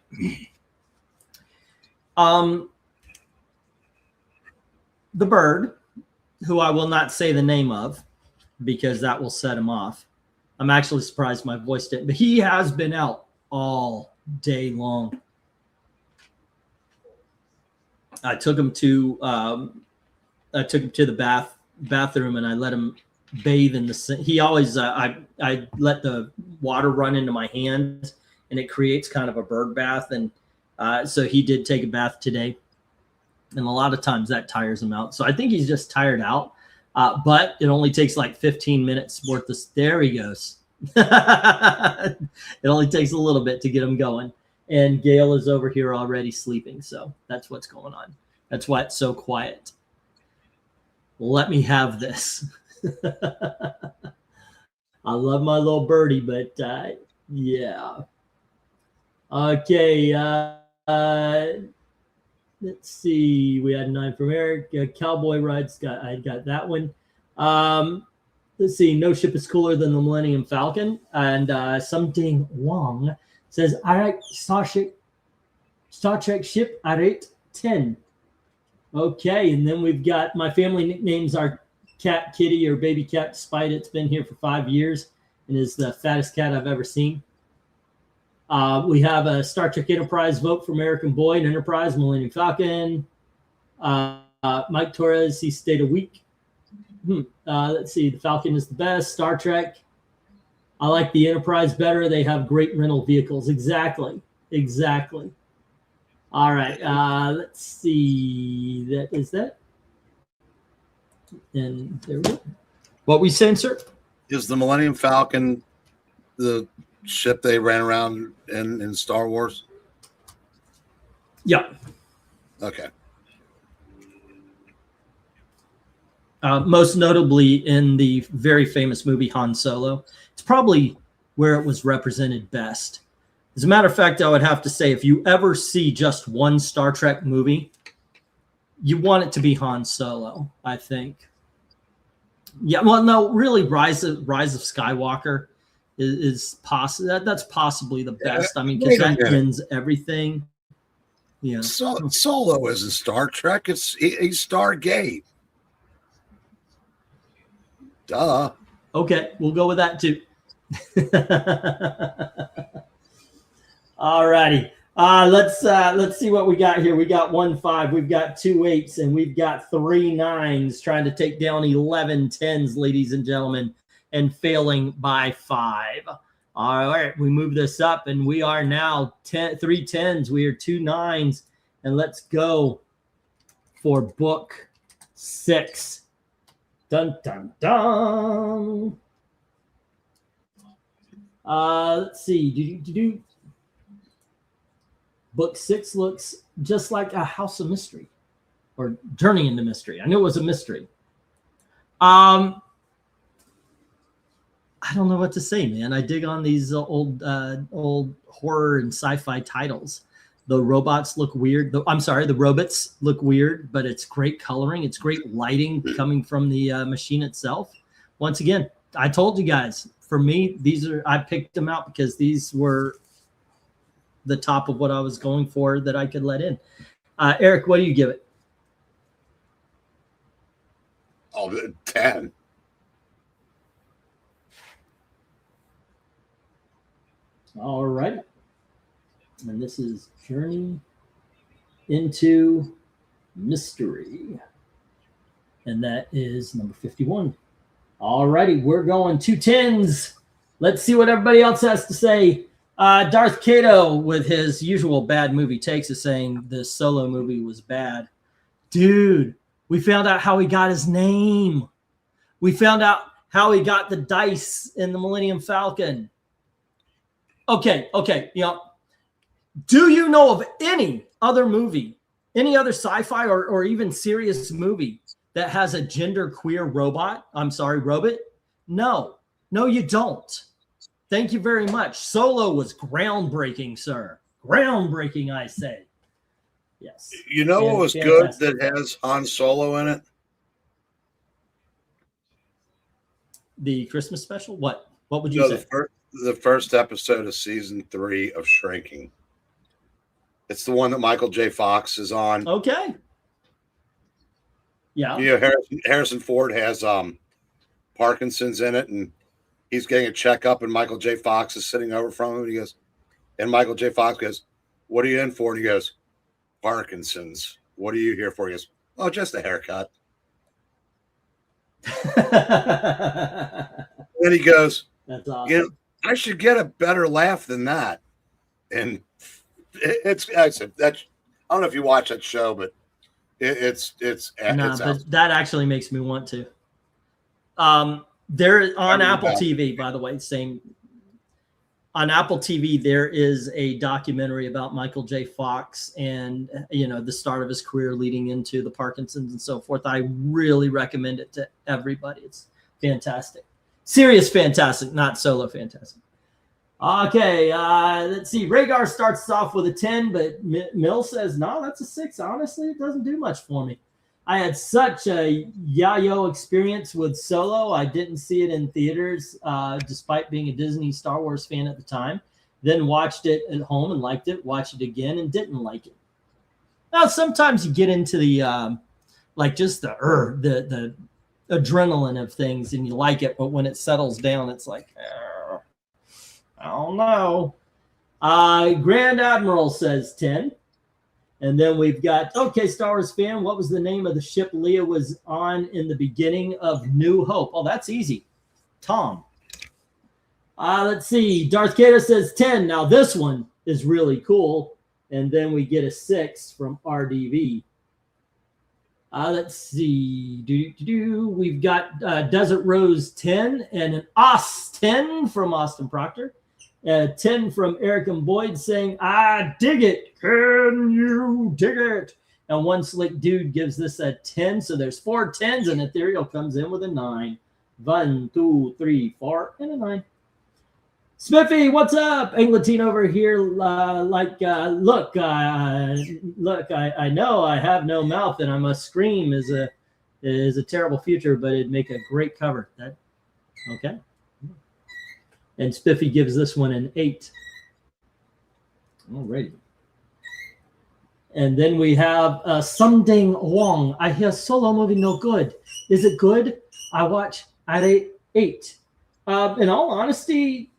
The bird, who I will not say the name of because that will set him off. I'm actually surprised my voice didn't, but he has been out all day long. I took him to the bathroom and I let him bathe in the. He always I let the water run into my hands and it creates kind of a bird bath, and so he did take a bath today, and a lot of times that tires him out. So I think he's just tired out, but it only takes like 15 minutes worth of. There he goes. It only takes a little bit to get him going, and Gail is over here already sleeping, so that's what's going on. That's why it's so quiet. Let me have this. I love my little birdie, but yeah. Okay. Let's see. We had 9 from Eric. Cowboy rides. I got that one. Let's see. No ship is cooler than the Millennium Falcon. And some ding Wong says, I like Star Trek ship. I rate 10. Okay, and then we've got my family nicknames our cat Kitty or baby cat, despite it's been here for 5 years and is the fattest cat I've ever seen. We have a Star Trek Enterprise vote from American Boyd, Enterprise, Millennium Falcon. Mike Torres, he stayed a week. Let's see, the Falcon is the best. Star Trek, I like the Enterprise better. They have great rental vehicles. Exactly. All right, let's see. That is that. And there we go. What we saying, sir? Is the Millennium Falcon the ship they ran around in Star Wars? Yeah. Okay. Most notably in the very famous movie Han Solo. It's probably where it was represented best. As a matter of fact, I would have to say, if you ever see just one Star Trek movie, you want it to be Han Solo, I think. Yeah, well, no, really, Rise of Skywalker is possible. That's possibly the best. I mean, because that ends everything. Yeah. Solo isn't Star Trek. He's Stargate. Duh. Okay, we'll go with that too. All righty. Let's see what we got here. We got 1 5, we've got 2 8s, and we've got 3 9s trying to take down 11 10s, ladies and gentlemen, and failing by 5. All right, we move this up, and we are now 3 10s. We are 2 9s, and let's go for book 6. Dun dun dun. Let's see. Book 6 looks just like a House of Mystery or Journey into Mystery. I knew it was a mystery. I don't know what to say, man. I dig on these old horror and sci-fi titles. The robots look weird. The robots look weird, but it's great coloring. It's great lighting coming from the machine itself. Once again, I told you guys, for me, I picked them out because these were the top of what I was going for that I could let in. Eric, what do you give it? Oh, 10. All right. And this is Journey into Mystery. And that is number 51. All righty, we're going 2 10s. Let's see what everybody else has to say. Darth Cato, with his usual bad movie takes, is saying the Solo movie was bad. Dude, we found out how he got his name. We found out how he got the dice in the Millennium Falcon. Okay. You know, do you know of any other movie, any other sci-fi or even serious movie that has a genderqueer robot? I'm sorry, robot? No, you don't. Thank you very much. Solo was groundbreaking, sir. Groundbreaking, I say. Yes. You know what was fantastic. good that has Han Solo in it? The Christmas special? What would you say? The first episode of season 3 of Shrinking. It's the one that Michael J. Fox is on. Okay. Yeah. You know, Harrison Ford has Parkinson's in it, and he's getting a checkup, and Michael J. Fox is sitting over from him, and he goes, and Michael J. Fox goes, "What are you in for?" And he goes, "Parkinson's. What are you here for?" He goes, "Oh, just a haircut." Then he goes, "That's awesome. You know, I should get a better laugh than that." And it's I don't know if you watch that show, but it's but that actually makes me want to. There on Apple TV, by the way, same on Apple TV, there is a documentary about Michael J. Fox and, the start of his career leading into the Parkinson's and so forth. I really recommend it to everybody. It's fantastic. Serious fantastic, not Solo fantastic. Okay, let's see. Rhaegar starts off with a 10, but Mill says, no, that's a 6. Honestly, it doesn't do much for me. I had such a yayo experience with Solo. I didn't see it in theaters, despite being a Disney Star Wars fan at the time. Then watched it at home and liked it. Watched it again and didn't like it. Now, sometimes you get into the just the adrenaline of things and you like it, but when it settles down, it's like, I don't know. Grand Admiral says 10. And then we've got, okay, Star Wars fan, what was the name of the ship Leia was on in the beginning of New Hope? Oh, that's easy. Tom. Let's see. Darth Vader says 10. Now, this one is really cool. And then we get a 6 from RDV. Let's see. We've got Desert Rose 10 and an OS 10 from Austin Proctor. 10 from Eric and Boyd saying, I dig it. Can you dig it? And one slick dude gives this a 10. So there's 4 10s, and Ethereal comes in with a 9. 1, 2, 3, 4, and a 9. Spiffy, what's up? Englatine over here. Look, I know I have no mouth and I must scream is a terrible future, but it'd make a great cover. Okay. And Spiffy gives this one an 8. Alrighty. And then we have Sumding Wong. I hear Solo movie no good. Is it good? I watch at 8. In all honesty,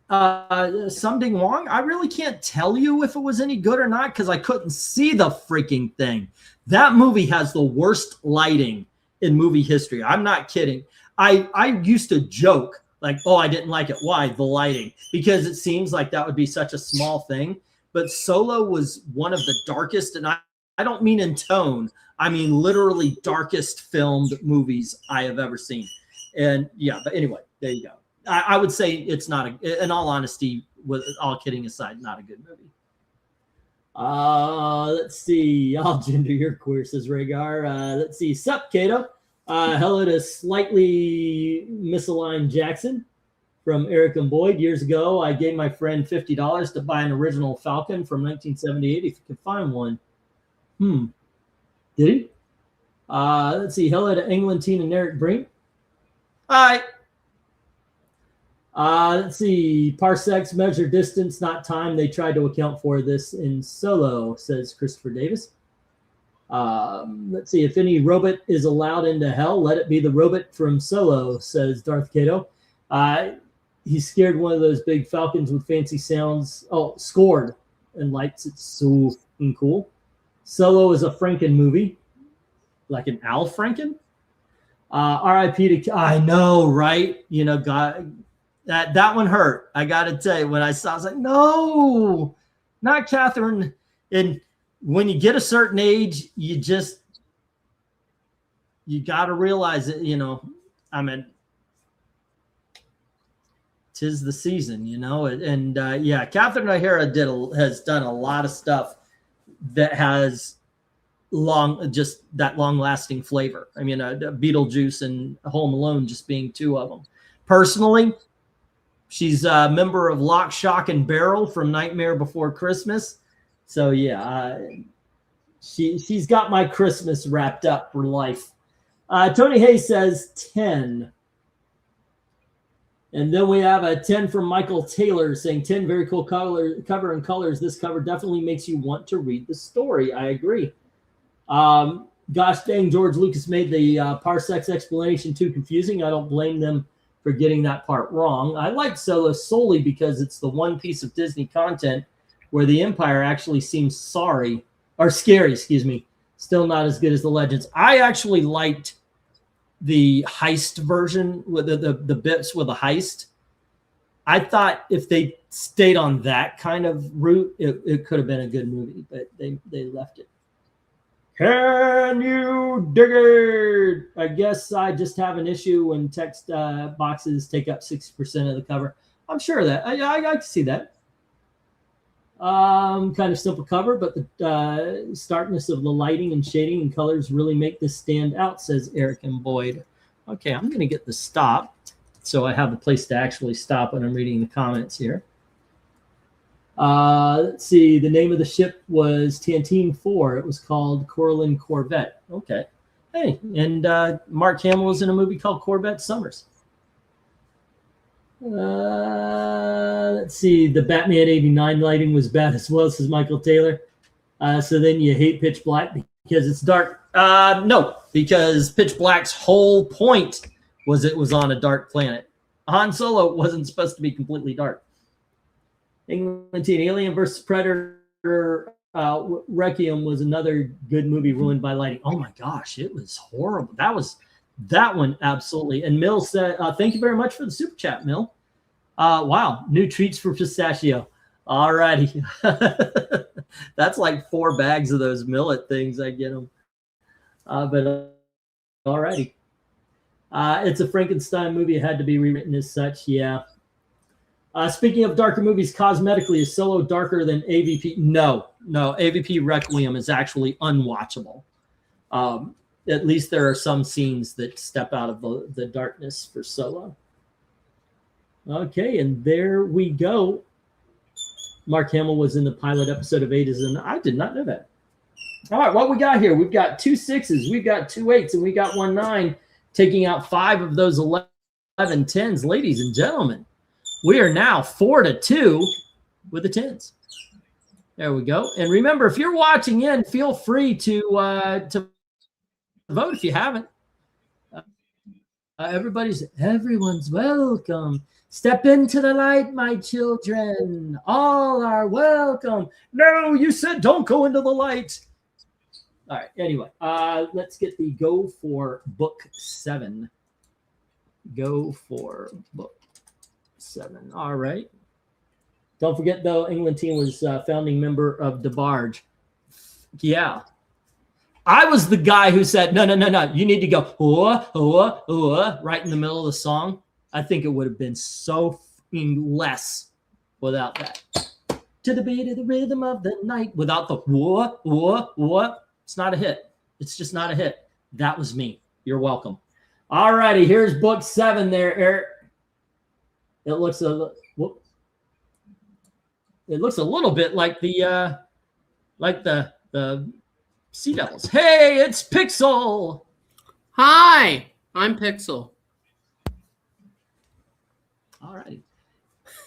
Sumding Wong, I really can't tell you if it was any good or not because I couldn't see the freaking thing. That movie has the worst lighting in movie history. I'm not kidding. I used to joke like, oh, I didn't like it. Why? The lighting. Because it seems like that would be such a small thing. But Solo was one of the darkest, and I don't mean in tone. I mean literally darkest filmed movies I have ever seen. And yeah, but anyway, there you go. I would say it's not, in all honesty, with all kidding aside, not a good movie. Let's see. I'll gender your queer, says Rhaegar. Let's see. Sup, Kato. Hello to slightly misaligned Jackson from Eric and Boyd. Years ago, I gave my friend $50 to buy an original Falcon from 1978 if you could find one. Did he? Let's see. Hello to Englantine and Eric Brink. Hi. Let's see. Parsecs measure distance, not time. They tried to account for this in Solo, says Christopher Davis. Let's see. If any robot is allowed into hell, let it be the robot from Solo, says Darth Cato. he scared one of those big falcons with fancy sounds. Oh, scored and lights. It's so cool. Solo is a Franken movie, like an Al Franken. R.I.P. to, I know, right? You know, God, that one hurt. I got to tell you, when I saw, I was like, no, not Catherine. And when you get a certain age, you got to realize it, you know, I mean, 'tis the season, you know, and yeah, Catherine O'Hara has done a lot of stuff that has just that long lasting flavor. I mean, Beetlejuice and Home Alone just being two of them. Personally, she's a member of Lock, Shock, and Barrel from Nightmare Before Christmas. So yeah, she's got my Christmas wrapped up for life. Tony Hayes says 10. And then we have a 10 from Michael Taylor saying 10, very cool cover and colors. This cover definitely makes you want to read the story. I agree. Gosh dang, George Lucas made the parsecs explanation too confusing. I don't blame them for getting that part wrong. I like Solo solely because it's the one piece of Disney content where the Empire actually seems scary, excuse me. Still not as good as the Legends. I actually liked the heist version with the bits with the heist. I thought if they stayed on that kind of route, it could have been a good movie, but they left it. Can you dig it? I guess I just have an issue when text boxes take up 60% of the cover. I'm sure that I can see that. Kind of simple cover, but the starkness of the lighting and shading and colors really make this stand out, says Eric and Boyd. Okay, I'm going to get the stop so I have a place to actually stop when I'm reading the comments here. Let's see. The name of the ship was Tantine 4. It was called Corlin Corvette. Okay. Hey, and Mark Hamill was in a movie called Corvette Summers. Let's see. The Batman 89 lighting was bad as well, says Michael Taylor. So then you hate Pitch Black because it's dark. No, because Pitch Black's whole point was it was on a dark planet. Han Solo wasn't supposed to be completely dark. England Teen Alien versus Predator Requiem was another good movie ruined by lighting. Oh my gosh, it was horrible. That one absolutely. And Mill said, thank you very much for the super chat, Mill. Wow, new treats for pistachio. All righty. That's like 4 bags of those millet things. I get them. But all righty. It's a Frankenstein movie. It had to be rewritten as such. Yeah. Speaking of darker movies, cosmetically, is Solo darker than AVP? No. AVP Requiem is actually unwatchable. At least there are some scenes that step out of the darkness for Solo. Okay, and there we go. Mark Hamill was in the pilot episode of 8 and I did not know that. All right, what we got here? We've got 2 6s, we've got 2 8s, and we got 1 9, taking out 5 of those 11 10s, ladies and gentlemen. We are now 4-2 with the 10s. There we go. And remember, if you're watching in, feel free to vote if you haven't. Everyone's welcome. Step into the light, my children. All are welcome. No, you said don't go into the light. All right. Anyway, let's get the go for book 7. Go for book 7. All right. Don't forget, though, England Teen was founding member of DeBarge. Yeah. I was the guy who said, no. You need to go, right in the middle of the song. I think it would have been so less without that. To the beat of the rhythm of the night. Without the it's not a hit. It's just not a hit. That was me. You're welcome. All righty. Here's book 7 there, Eric. It looks a little bit like the Sea Devils. Hey, it's Pixel. Hi, I'm Pixel. All right,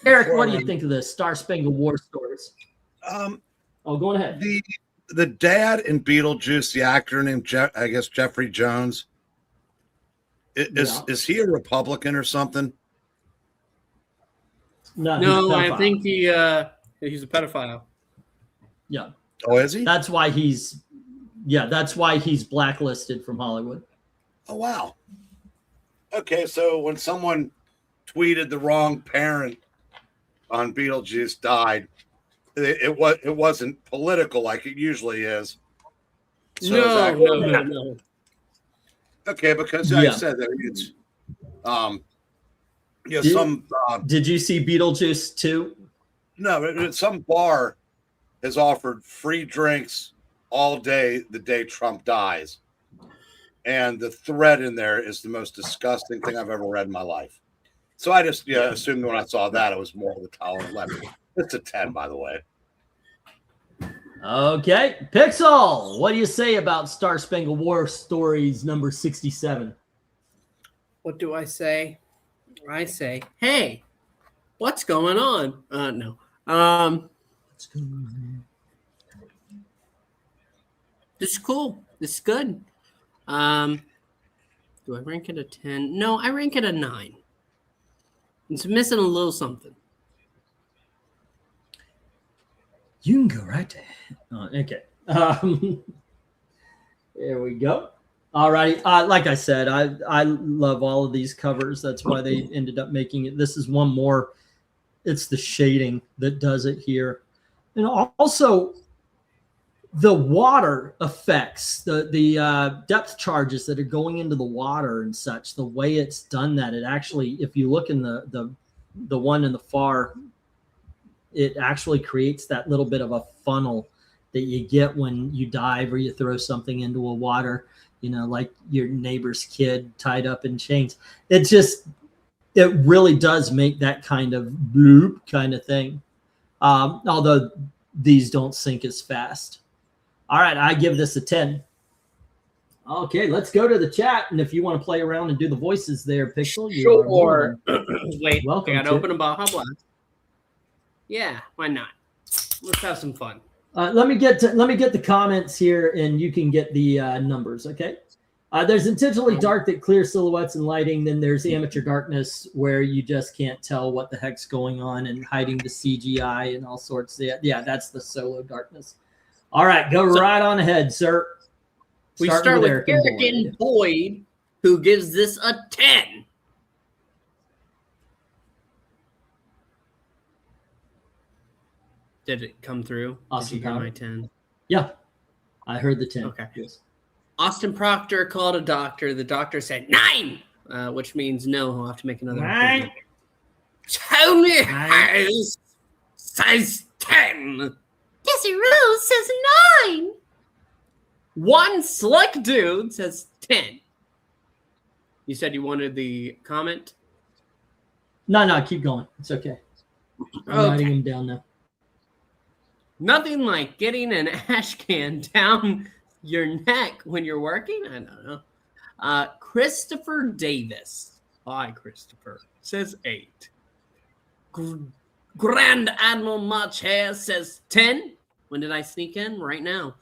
Eric, what do you think of the Star Spangled War stories? Go ahead. The dad in Beetlejuice, the actor named Jeffrey Jones. Is he a Republican or something? No, No, he's a I pedophile. think he's a pedophile. Yeah. Oh, is he? That's why he's blacklisted from Hollywood. Oh, wow. Okay, so when someone tweeted the wrong parent on Beetlejuice died, it wasn't political like it usually is. So No. Okay, because I said that it's Did you see Beetlejuice 2? No, some bar has offered free drinks all day the day Trump dies. And the thread in there is the most disgusting thing I've ever read in my life. So I just assumed when I saw that it was more of the tolerant level. It's a 10, by the way. Okay. Pixel, what do you say about Star Spangled War Stories number 67? What do I say? I say, hey, what's going on? No. This is cool. This is good. Do I rank it a 10? No, I rank it a 9. It's missing a little something. You can go right to okay. There we go. All right. Like I said, I love all of these covers. That's why they ended up making it. This is one more. It's the shading that does it here. And also the water effects, the depth charges that are going into the water and such, the way it's done that, it actually, if you look in the one in the far, it actually creates that little bit of a funnel that you get when you dive or you throw something into a water, like your neighbor's kid tied up in chains. It really does make that kind of bloop kind of thing. Although these don't sink as fast. All right, I give this a 10. Okay, let's go to the chat. And if you want to play around and do the voices there, Pixel, Sure. Wait, welcome. I gotta open a Baja Blast. Yeah, why not? Let's have some fun. Let me get the comments here, and you can get the numbers. Okay. There's intentionally dark that clear silhouettes and lighting. Then there's amateur darkness where you just can't tell what the heck's going on and hiding the CGI and all sorts. Yeah, that's the solo darkness. All right, go right on ahead, sir. We start with Eric Boyd, who gives this a 10. Did it come through? Austin Did you hear my 10? Yeah, I heard the 10. Okay. Yes. Austin Proctor called a doctor. The doctor said 9, which means no, he'll have to make another appointment. Tony Hayes says 10. Jesse Rose says 9. One slick dude says 10. You said you wanted the comment? No, keep going. It's okay. I'm writing them down now. Nothing like getting an ash can down your neck when you're working? I don't know. Christopher Davis. Hi, Christopher. Says 8. Grand Admiral Much Hair says 10. When did I sneak in? Right now.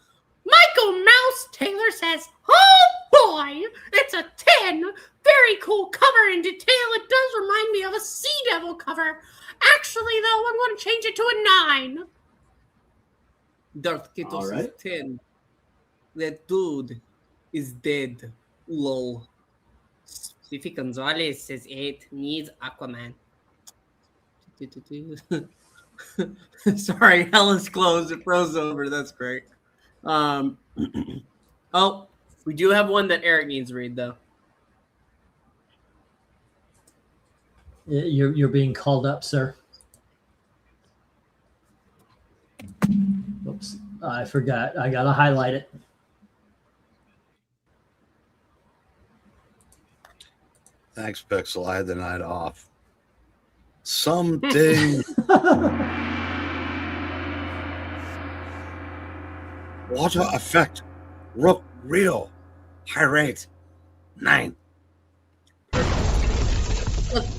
Michael Mouse Taylor says, oh boy, it's a 10. Very cool cover in detail. It does remind me of a Sea Devil cover. Actually, though, I'm going to change it to a 9. Darth Kitos says 10. That dude is dead. Lol. Fifi Gonzalez says 8. Needs Aquaman. Sorry, hell is closed. It froze over. That's great. Oh, we do have one that Eric needs to read, though. You're being called up, sir. Oops, I forgot. I gotta highlight it. Thanks, Pixel. I had the night off. Someday. Water effect. Rook real. High rate. 9. A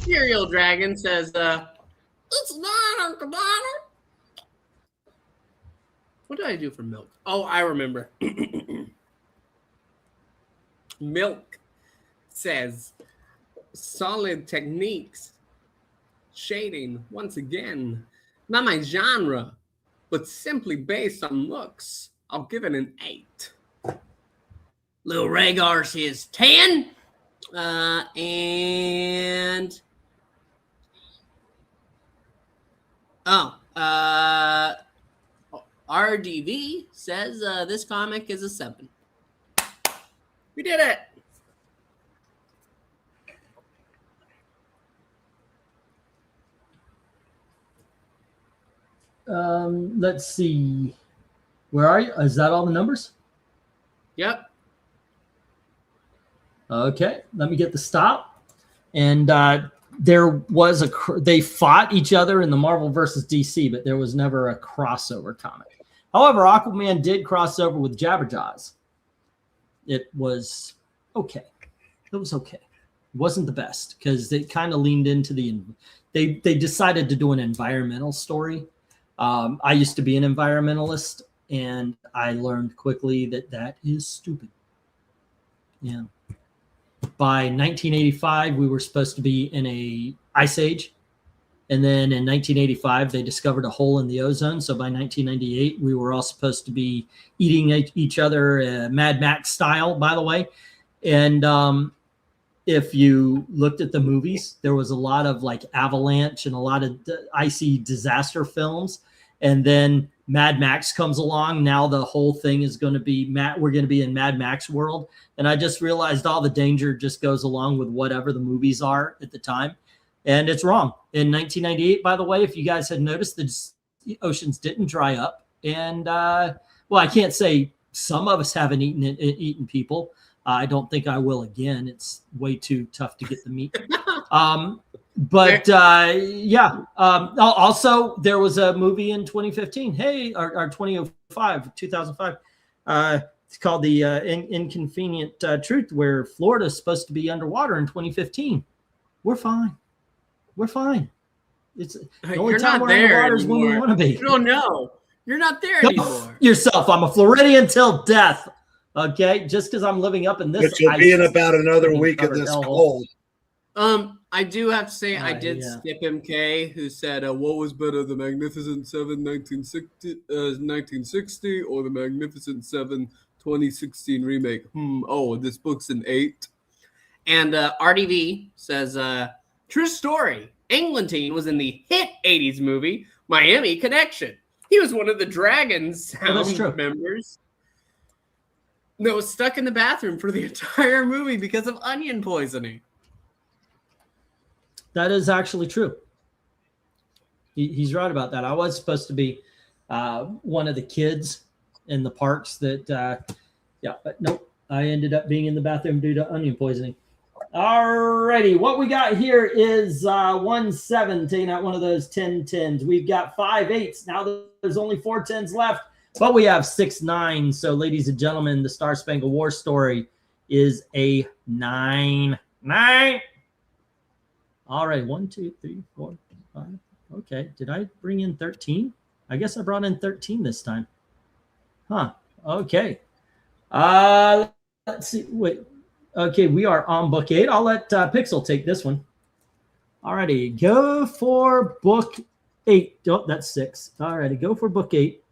Serial Dragon says, it's not, Uncle Donald. What did I do for milk? Oh, I remember. Milk says, solid techniques. shading, once again. Not my genre, but simply based on looks, I'll give it an 8. Lil Rhaegar says 10. And... RDV says this comic is a 7. We did it! Let's see. Where are you? Is that all the numbers? Yep. Okay, let me get the stop. And there was they fought each other in the Marvel versus DC, but there was never a crossover comic. However, Aquaman did cross over with Jabberjaws. It was okay. It was okay. It wasn't the best because they kind of leaned into they decided to do an environmental story. I used to be an environmentalist, and I learned quickly that is stupid. Yeah. By 1985, we were supposed to be in a ice age. And then in 1985, they discovered a hole in the ozone. So by 1998, we were all supposed to be eating each other Mad Max style, by the way. And if you looked at the movies, there was a lot of like Avalanche and a lot of icy disaster films. And then Mad Max comes along. Now the whole thing is going to be we're going to be in Mad Max world. And I just realized all the danger just goes along with whatever the movies are at the time. And it's wrong. In 1998, by the way, if you guys had noticed, the oceans didn't dry up. And, well, I can't say some of us haven't eaten people. I don't think I will again. It's way too tough to get the meat. But yeah. Also, there was a movie in 2015. Hey, or 2005. It's called The Inconvenient Truth, where Florida is supposed to be underwater in 2015. We're fine. We're fine. It's the only time we're underwater is when we want to be. No, no, you're not there anymore. Yourself. I'm a Floridian till death. Okay, just because I'm living up in this. Which will be in about another week of this cold. I do have to say I did skip MK, who said, "What was better, The Magnificent Seven 1960 or The Magnificent Seven 2016 remake?" Oh, this book's an 8. And RDV says, "True story. Englentine was in the hit 80s movie Miami Connection. He was one of the Dragon Sound members that was stuck in the bathroom for the entire movie because of onion poisoning." That is actually true. He's right about that. I was supposed to be one of the kids in the parks that, but nope. I ended up being in the bathroom due to onion poisoning. Alrighty, what we got here is 117 at one of those 10-10s. We've got 5 8s. Now there's only 4 10s left, but we have 6 9s. So, ladies and gentlemen, the Star Spangled War story is a 9. 9. All right, 1, 2, 3, 4, 5. Okay, did I bring in 13? I guess I brought in 13 this time. Huh, okay. Let's see, wait. Okay, we are on book 8. I'll let Pixel take this one. All righty, go for book 8. Oh, that's 6. All righty, go for book 8.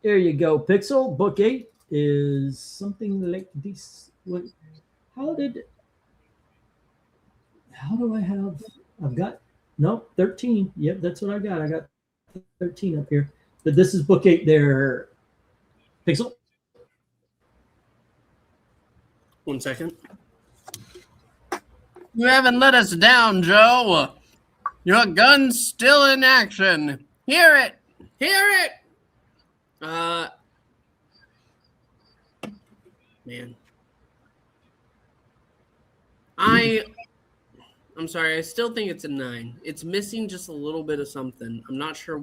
There you go, Pixel. Book 8 is something like this. What? How do I have? I've got 13. Yep, that's what I got. I got 13 up here. But this is book 8 there, Pixel. 1 second. You haven't let us down, Joe. Your gun's still in action. Hear it. Hear it. Man. I'm sorry. I still think it's a 9. It's missing just a little bit of something. I'm not sure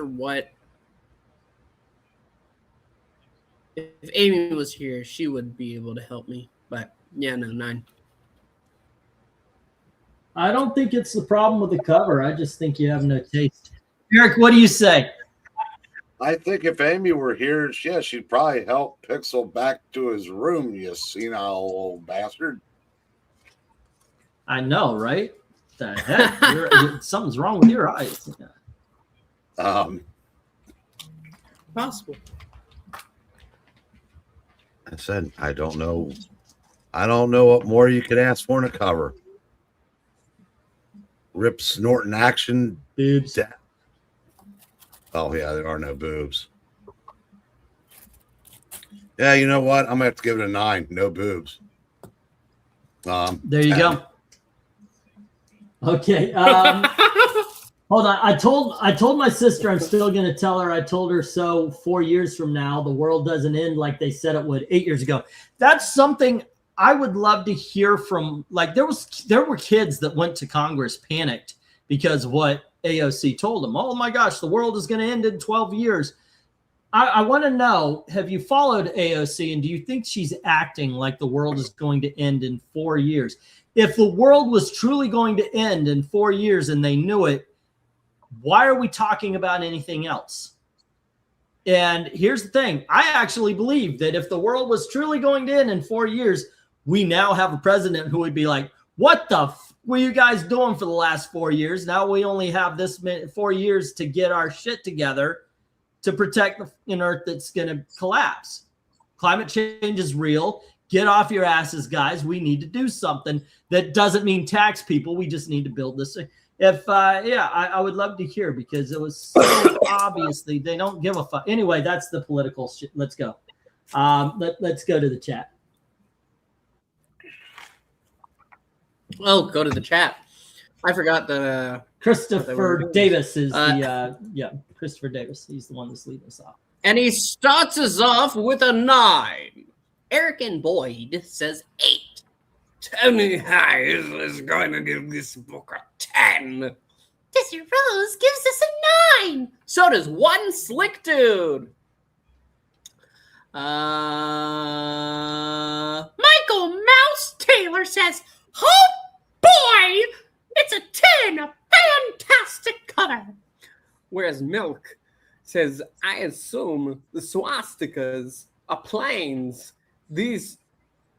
what. If Amy was here, she would be able to help me. But yeah, no, 9. I don't think it's the problem with the cover. I just think you have no taste. Eric, what do you say? I think if Amy were here, she'd probably help Pixel back to his room, you senile old bastard. I know, right? the heck? Something's wrong with your eyes. Possible. I said, I don't know. I don't know what more you could ask for in a cover. Rip snorting action. Boobs. Oh, yeah, there are no boobs. Yeah, you know what? I'm going to have to give it a 9. No boobs. There you 10. go. Okay. Hold on. I told my sister I'm still going to tell her. I told her so 4 years from now, the world doesn't end like they said it would 8 years ago. That's something I would love to hear from. Like there were kids that went to Congress panicked because what AOC told them. Oh my gosh, the world is going to end in 12 years. I want to know, have you followed AOC and do you think she's acting like the world is going to end in 4 years? If the world was truly going to end in 4 years and they knew it, why are we talking about anything else? And here's the thing. I actually believe that if the world was truly going to end in 4 years, we now have a president who would be like, what the were you guys doing for the last 4 years? Now we only have this 4 years to get our shit together to protect the earth that's going to collapse. Climate change is real. Get off your asses, guys. We need to do something. That doesn't mean tax people. We just need to build this. I would love to hear because it was so obviously they don't give a fuck. Anyway, that's the political shit. Let's go. Let's go to the chat. Oh, go to the chat. I forgot that Christopher Davis is Christopher Davis. He's the one that's leading us off. And he starts us off with a 9. Eric and Boyd says 8. Tony Hayes is going to give this book a 10. Dizzy Rose gives us a 9. So does One Slick Dude. Michael Mouse Taylor says, oh boy, it's a 10. A fantastic cover. Whereas Milk says, I assume the swastikas are planes. These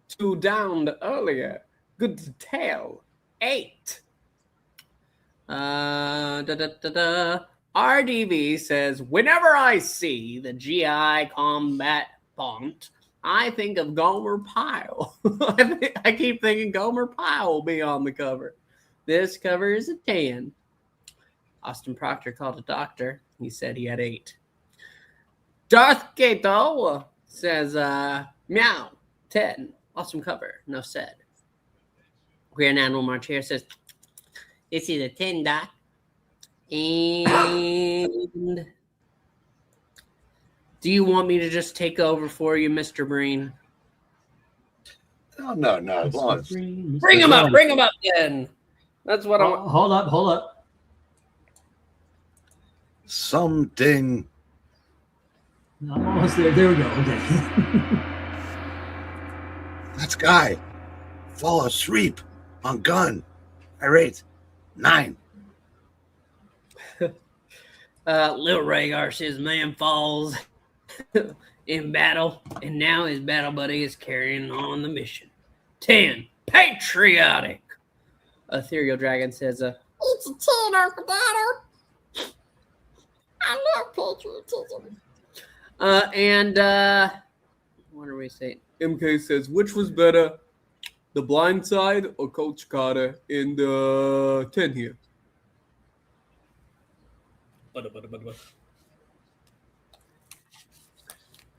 two downed earlier. Good detail. 8. RDV says, whenever I see the GI combat font, I think of Gomer Pyle. I keep thinking Gomer Pyle will be on the cover. This cover is a 10. Austin Proctor called a doctor. He said he had 8. Darth Gato says, meow, 10. Awesome cover. No said. Queer Animal March here says, this is a 10, Doc. And do you want me to just take over for you, Mr. Breen? Oh, no. As long as... Bring him up then. That's what I want. Hold up. Something. I'm almost there. There we go. Okay. That's Guy. Fall asleep on gun. I rate 9. Lil Rhaegar says man falls in battle, and now his battle buddy is carrying on the mission. 10. Patriotic. Ethereal Dragon says, it's a 10 over battle. I love patriotism. What are we saying? MK says, which was better, The Blind Side or Coach Carter in the 10 here?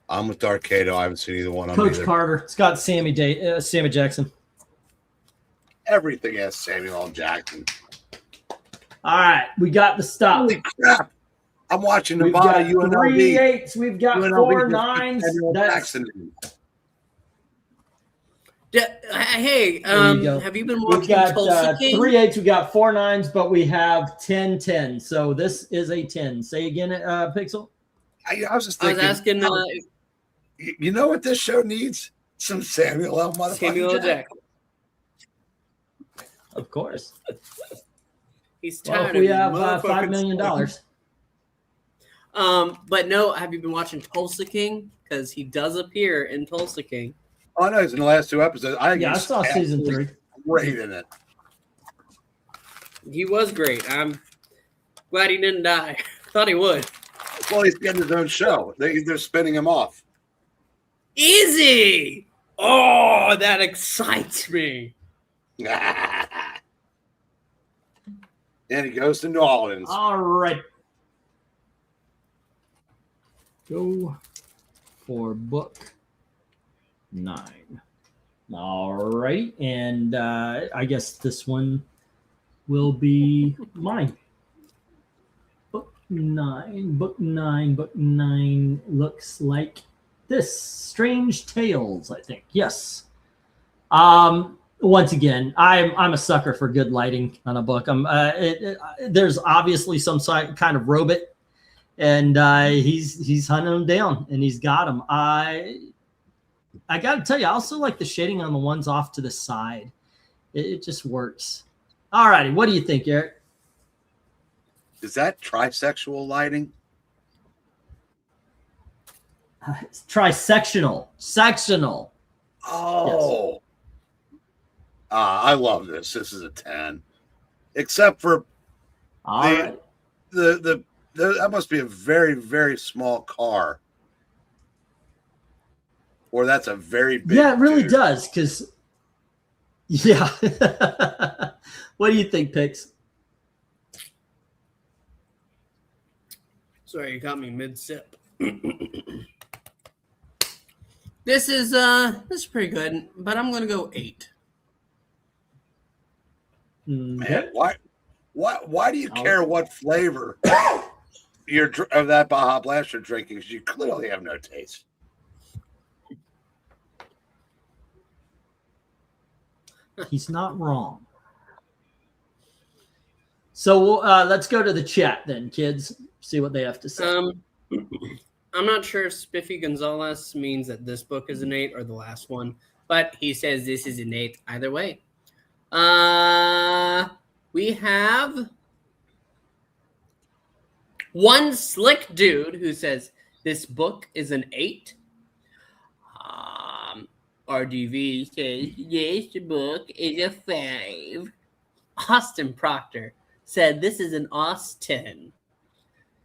I'm with Dark Cato. I haven't seen either one of them. Coach Carter. It's got Sammy Jackson. Everything has Samuel L. Jackson. All right, we got the stop. Holy crap! I'm watching the We've got UNLV. 3 8s. We've got UNLV 4 9s. Jackson. Hey, you have you been watching We've got Tulsa King? 3 8s. We got 4 9s, but we have 10 10. So this is a 10. Say again, Pixel. I was just thinking. I was asking. You know what this show needs? Some Samuel L. Jackson. Of course. He's tired we of have $5 million. But no, have you been watching Tulsa King? Because he does appear in Tulsa King. Oh, no, he's in the last 2 episodes. I saw season 3. Great in it. He was great. I'm glad he didn't die. Thought he would. Well, he's getting his own show. They're spinning him off. Is he? Oh, that excites me. And he goes to New Orleans. All right. Go for book 9. All right. And I guess this one will be mine. Book 9. Book 9. Book 9 looks like this. Strange Tales, I think. Yes. Once again, I'm a sucker for good lighting on a book. There's obviously some kind of robot, and he's hunting him down, and he's got him. I got to tell you, I also like the shading on the ones off to the side. It just works. All righty, what do you think, Eric? Is that trisexual lighting? It's trisectional. Sectional. Oh. Yes. I love this. This is a 10. Except for right. that must be a very, very small car. Or that's a very big Yeah, it really dude. does, because yeah. What do you think, Pix? Sorry, you got me mid-sip. This is pretty good, but I'm gonna go 8. Man, why do you care what flavor of that Baja Blast you're drinking? Because you clearly have no taste. He's not wrong. So let's go to the chat then, kids. See what they have to say. I'm not sure if Spiffy Gonzalez means that this book is an 8 or the last one, but he says this is an 8 either way. We have one slick dude who says this book is an 8. RDV says this book is a 5. Austin Proctor said this is an Austin.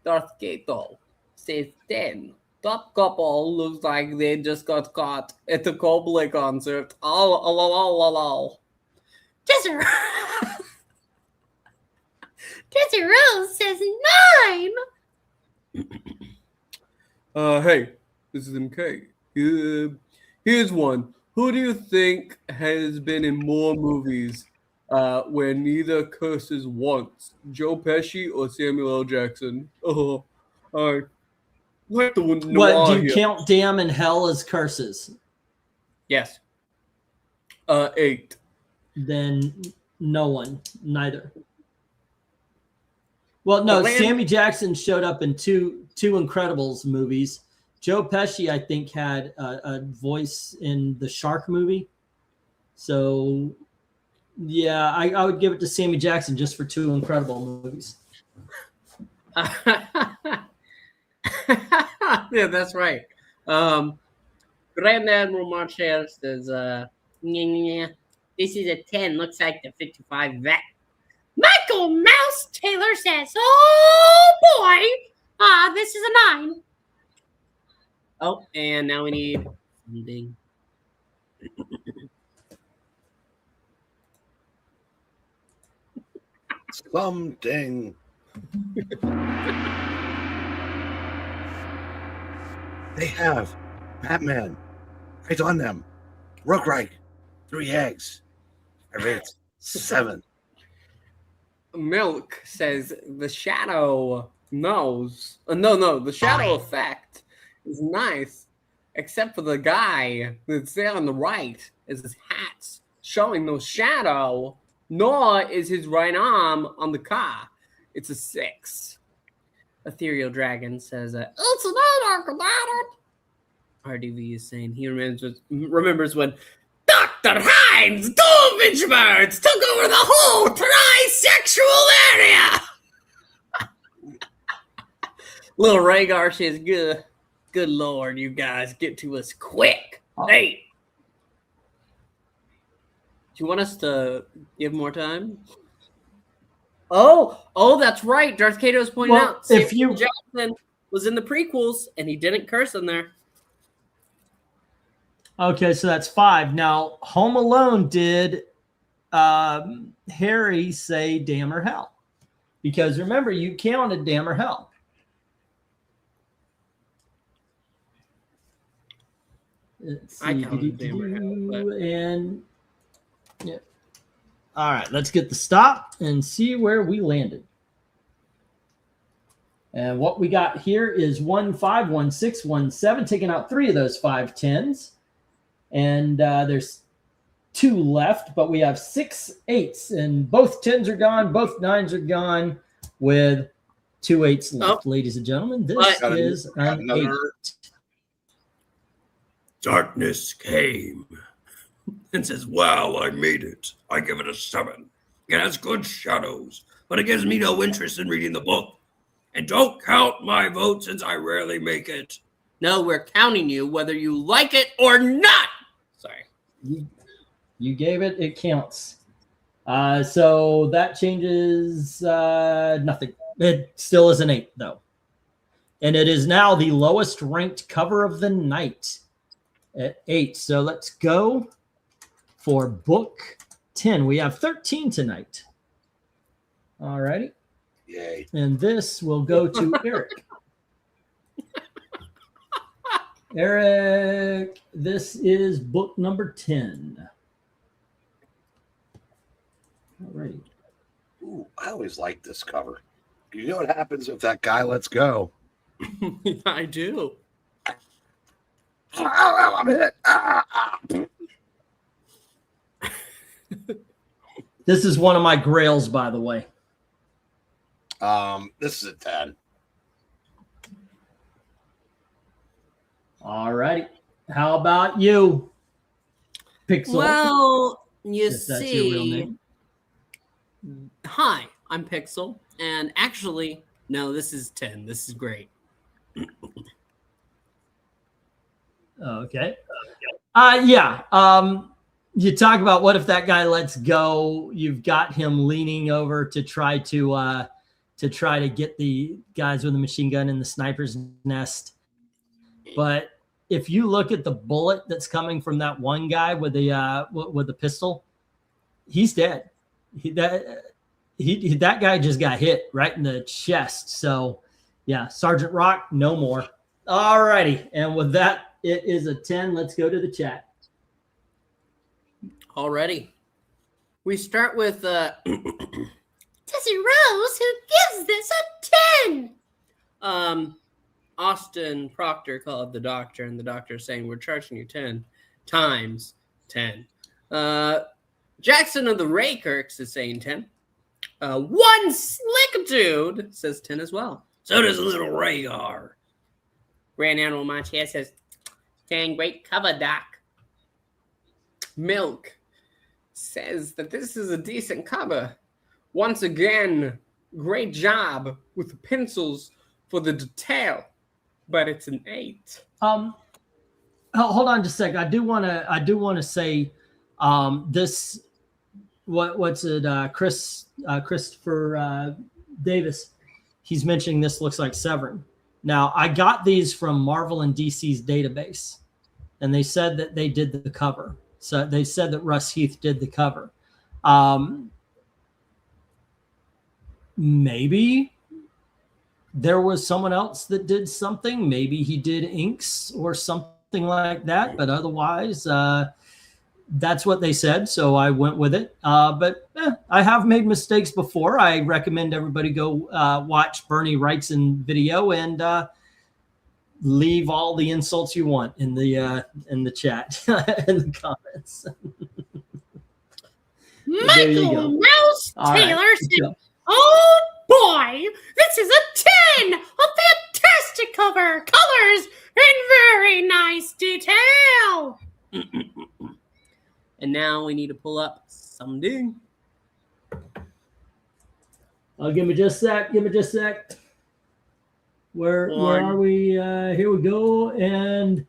Darth Gato says 10. Top couple looks like they just got caught at the Coldplay concert. Oh. Desiree Rose says 9. Hey, this is MK. Here's one. Who do you think has been in more movies where neither curses once? Joe Pesci or Samuel L. Jackson? Oh, I like the one. What, do you count damn and hell as curses? Yes. 8. Then no one, neither. Well, no, Sammy Jackson showed up in two Incredibles movies. Joe Pesci, I think, had a voice in the Shark movie. So, yeah, I would give it to Sammy Jackson just for 2 Incredible movies. Yeah, that's right. Grand Admiral Marshall says, this is a 10. Looks like the 55 vet. Michael Mouse Taylor says, oh, boy. This is a 9. Oh, and now we need something. Something. They have Batman right on them. Rookreich, 3 eggs. I rate 7. Milk says the shadow knows. No, the shadow effect is nice, except for the guy that's there on the right is his hat's showing no shadow, nor is his right arm on the car. It's a 6. Ethereal Dragon says, it's an 8. RDV is saying he remembers when Dr. Hines Doofenshmirtz took over the whole trisexual area. Little Rhaegar says, good Lord, you guys, get to us quick. Hey. Do you want us to give more time? Oh, that's right. Darth Kato's pointing out if Samuel Jackson was in the prequels and he didn't curse in there. Okay, so that's 5. Now, Home Alone did Harry say damn or hell? Because remember, you counted damn or hell. Let's see. I counted damn or hell. But... And yeah. All right, let's get the stop and see where we landed. And what we got here is 1, 5, 1, 6, 1, 7, taking out 3 of those 5 10s. And there's 2 left, but we have 6 8s, and both 10s are gone, both 9s are gone, with 2 8s left. Ladies and gentlemen, this is an 8. Darkness came and says, well, I made it. I give it a 7. It has good shadows, but it gives me no interest in reading the book. And don't count my vote since I rarely make it. No, we're counting you whether you like it or not. Sorry. You gave it. It counts. So that changes nothing. It still is an 8, though. And it is now the lowest ranked cover of the night at 8. So let's go for book 10. We have 13 tonight. All righty. Yay. And this will go to Eric. Eric, this is book number 10. All right. Ooh, I always like this cover. You know what happens if that guy lets go? I do. I'm hit. This is one of my grails, by the way. This is a 10. All righty. How about you, Pixel? Well, you If that's your real see. name. Hi, I'm Pixel. And actually, no, this is 10. This is great. Okay. Yeah. You talk about what if that guy lets go. You've got him leaning over to try to get the guys with the machine gun in the sniper's nest. But if you look at the bullet that's coming from that one guy with the pistol, he's dead. That guy just got hit right in the chest. So, yeah, Sergeant Rock, no more. All righty. And with that, it is a 10. Let's go to the chat. Already. We start with Tessie Rose, who gives this a 10. Austin Proctor called the doctor, and the doctor saying, we're charging you 10 times 10. Jackson of the Raykirks is saying 10. One Slick Dude says 10 as well. So does little Rhaegar. Grand Animal Montier says 10. Great cover, Doc. Milk says that this is a decent cover. Once again, great job with the pencils for the detail, but it's an 8. Hold on just a second. I do want to say this. What's it? Christopher Davis. He's mentioning this looks like Severin. Now, I got these from Marvel and DC's database, and they said that they did the cover. So they said that Russ Heath did the cover. Maybe there was someone else that did something. Maybe he did inks or something like that. But otherwise, that's what they said. So I went with it. But I have made mistakes before. I recommend everybody go watch Bernie Wrightson video and leave all the insults you want in the chat in the comments. Michael Mouse Taylor right. said, oh boy, this is a 10! A fantastic cover, colors, and very nice detail. And now we need to pull up something. Give me just a sec. Where are we? Here we go. And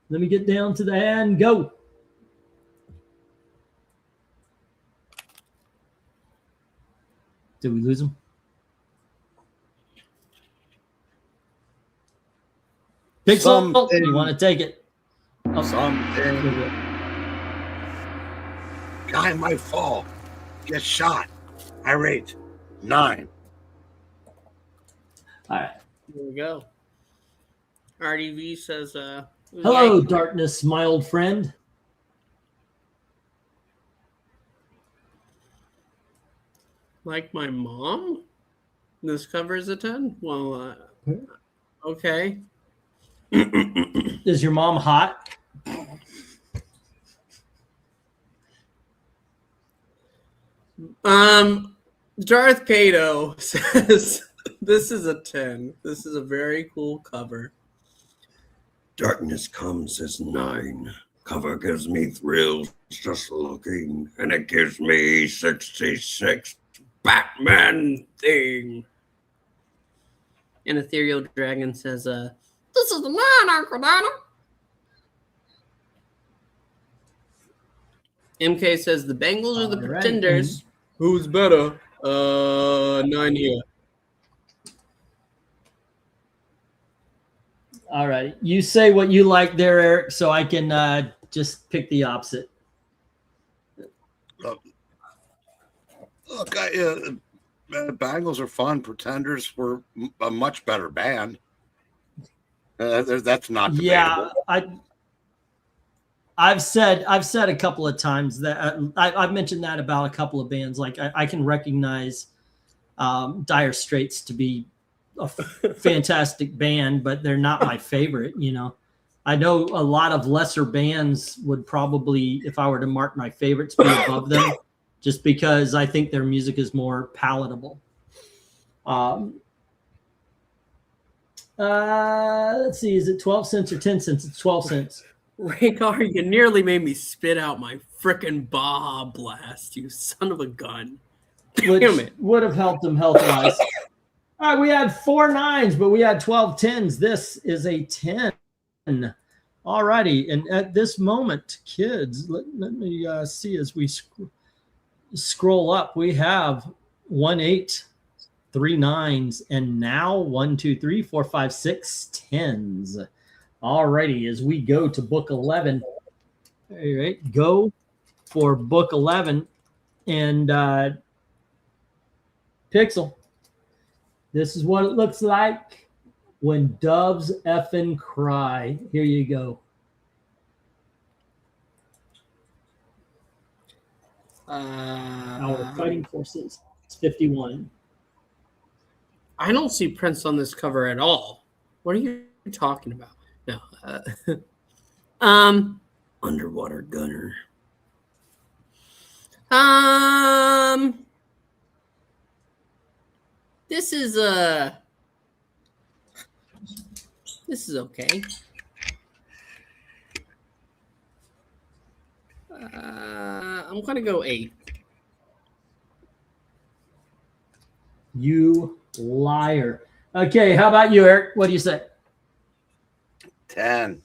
let me get down to the and go. Did we lose him? Pixel, you want to take it? Oh, something. Guy might fall. Get shot. I rate 9. All right. There we go. RDV says, hello, darkness, my old friend. Like my mom? This cover is a 10? Well, okay. Is your mom hot? Darth Kato says this is a 10. This is a very cool cover. Darkness Comes as 9. Cover gives me thrills just looking, and it gives me 66 Batman thing. And Ethereal Dragon says, this is the man, Uncle Donna. MK says the Bengals are the Pretenders. Right. Who's better? 9 here. All right. You say what you like there, Eric, so I can just pick the opposite. Look, Bangles are fun. Pretenders were a much better band. That's not debatable. Yeah, I've said a couple of times that I've mentioned that about a couple of bands. Like I can recognize Dire Straits to be a fantastic band, but they're not my favorite. You know, I know a lot of lesser bands would probably, if I were to mark my favorites, be above them, just because I think their music is more palatable. Let's see, is it 12 cents or 10 cents? It's 12 cents. Rhaegar, you nearly made me spit out my frickin' Baja Blast, you son of a gun. Which would have helped them health-wise. All right, we had 4 9s, but we had 12 10s. This is a 10. All righty, and at this moment, kids, let me see as we scroll up. We have 1 8, 3 9s, and now 1 2 3 4 5 6 10s. All righty, as we go to book 11. All right, go for book 11, and Pixel. This is what it looks like when doves effing cry. Here you go. Our fighting forces. It's 51. I don't see Prince on this cover at all. What are you talking about? No. Underwater Gunner. This is okay. I'm gonna go 8. You liar. Okay, how about you, Eric? What do you say? 10.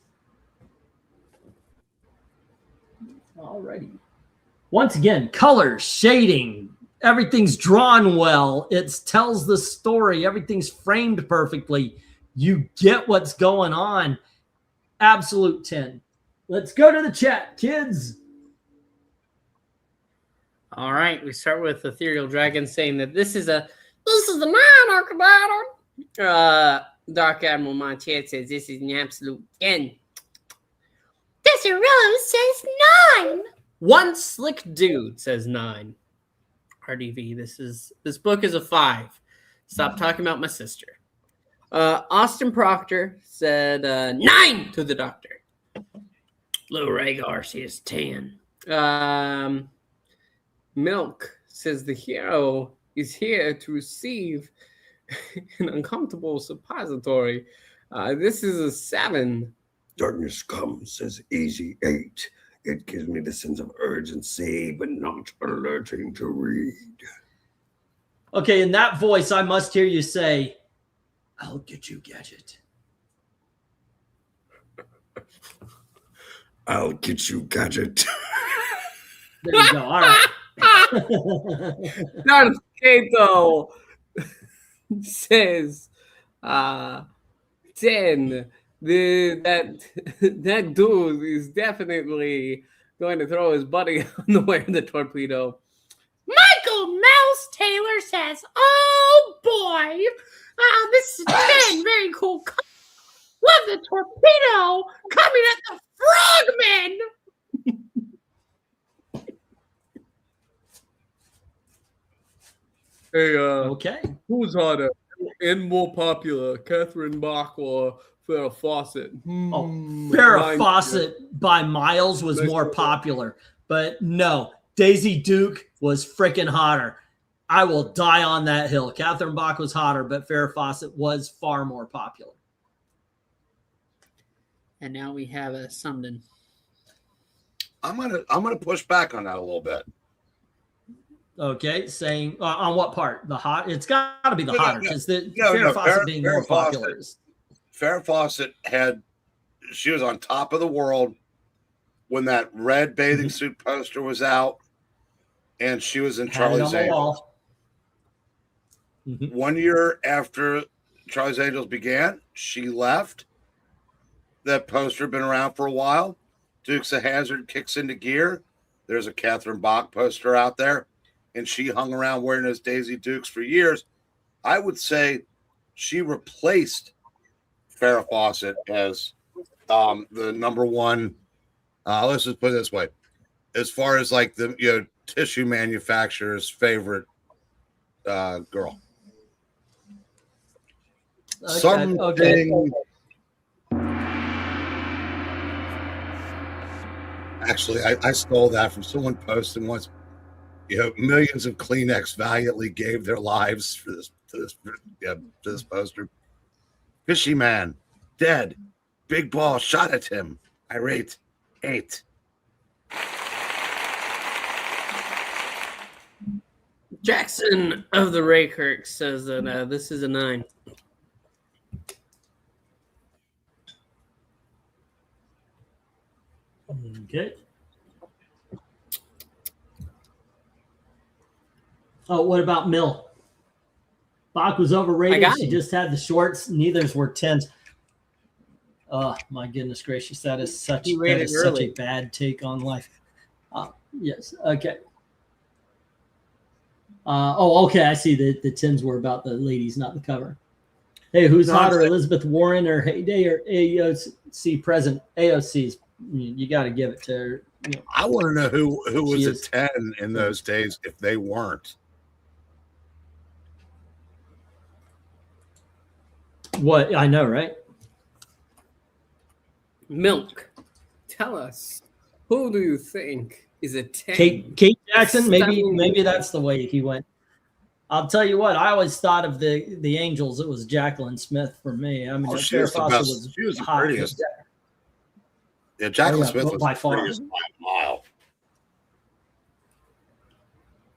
All righty. Once again, colors, shading, everything's drawn well. It tells the story. Everything's framed perfectly. You get what's going on. Absolute 10. Let's go to the chat, kids. All right, we start with Ethereal Dragon saying that this is the Monarch battle. Dark Admiral Montier says this is an absolute 10. Desirello says 9. One slick dude says 9. RDV, this book is a 5. Stop talking about my sister. Austin Proctor said 9 to the doctor. Lou Rhaegar says 10. Milk says the hero is here to receive an uncomfortable suppository. This is a 7. Darkness Comes says easy 8. It gives me the sense of urgency, but not alerting to read. Okay, in that voice, I must hear you say, I'll get you, Gadget. I'll get you, Gadget. There you go. All right. Kato says, 10. That dude is definitely going to throw his buddy on the way in the torpedo. Michael Mouse Taylor says, "Oh boy, this is 10. Very cool. Love the torpedo coming at the frogmen." Hey, Okay. who's hotter and more popular, Catherine Bach or Farrah Fawcett? Farrah Fawcett by miles was more popular, but no, Daisy Duke was freaking hotter. I will die on that hill. Catherine Bach was hotter, but Farrah Fawcett was far more popular. And now we have a Sumden. I'm gonna push back on that a little bit. Okay, saying on what part? The hot? It's got to be the hotter because Farrah Fawcett being more popular. Farrah Fawcett she was on top of the world when that red bathing suit poster was out, and she was in Charlie's Angels. 1 year after Charlie's Angels began, she left. That poster had been around for a while. Dukes of Hazzard kicks into gear. There's a Catherine Bach poster out there, and she hung around wearing those Daisy Dukes for years. I would say she replaced Farrah Fawcett as the number one. Let's just put it this way: as far as like the tissue manufacturer's favorite girl. Okay. Actually, I stole that from someone posting once. Millions of Kleenex valiantly gave their lives for this poster. Fishy man, dead. Big ball shot at him. Irate, 8. Jackson of the Raykirk says that this is a 9. Okay. Oh, what about Mill? Bach was overrated. She just had the shorts. Neithers were 10s. Oh, my goodness gracious. That is such a bad take on life. Yes. Okay. Okay. I see the 10s were about the ladies, not the cover. Hey, who's hotter, Elizabeth Warren or Heyday or AOC present? AOC's. You got to give it to her. I want to know who was a 10 in those days if they weren't. What? I know, right? Milk. Tell us, who do you think is a 10? Kate Jackson? Maybe that's the way he went. I'll tell you what. I always thought of the Angels. It was Jacqueline Smith for me. I mean, she was the best. She was the prettiest. Yeah, Jacqueline Smith was by far. Prettiest by a mile.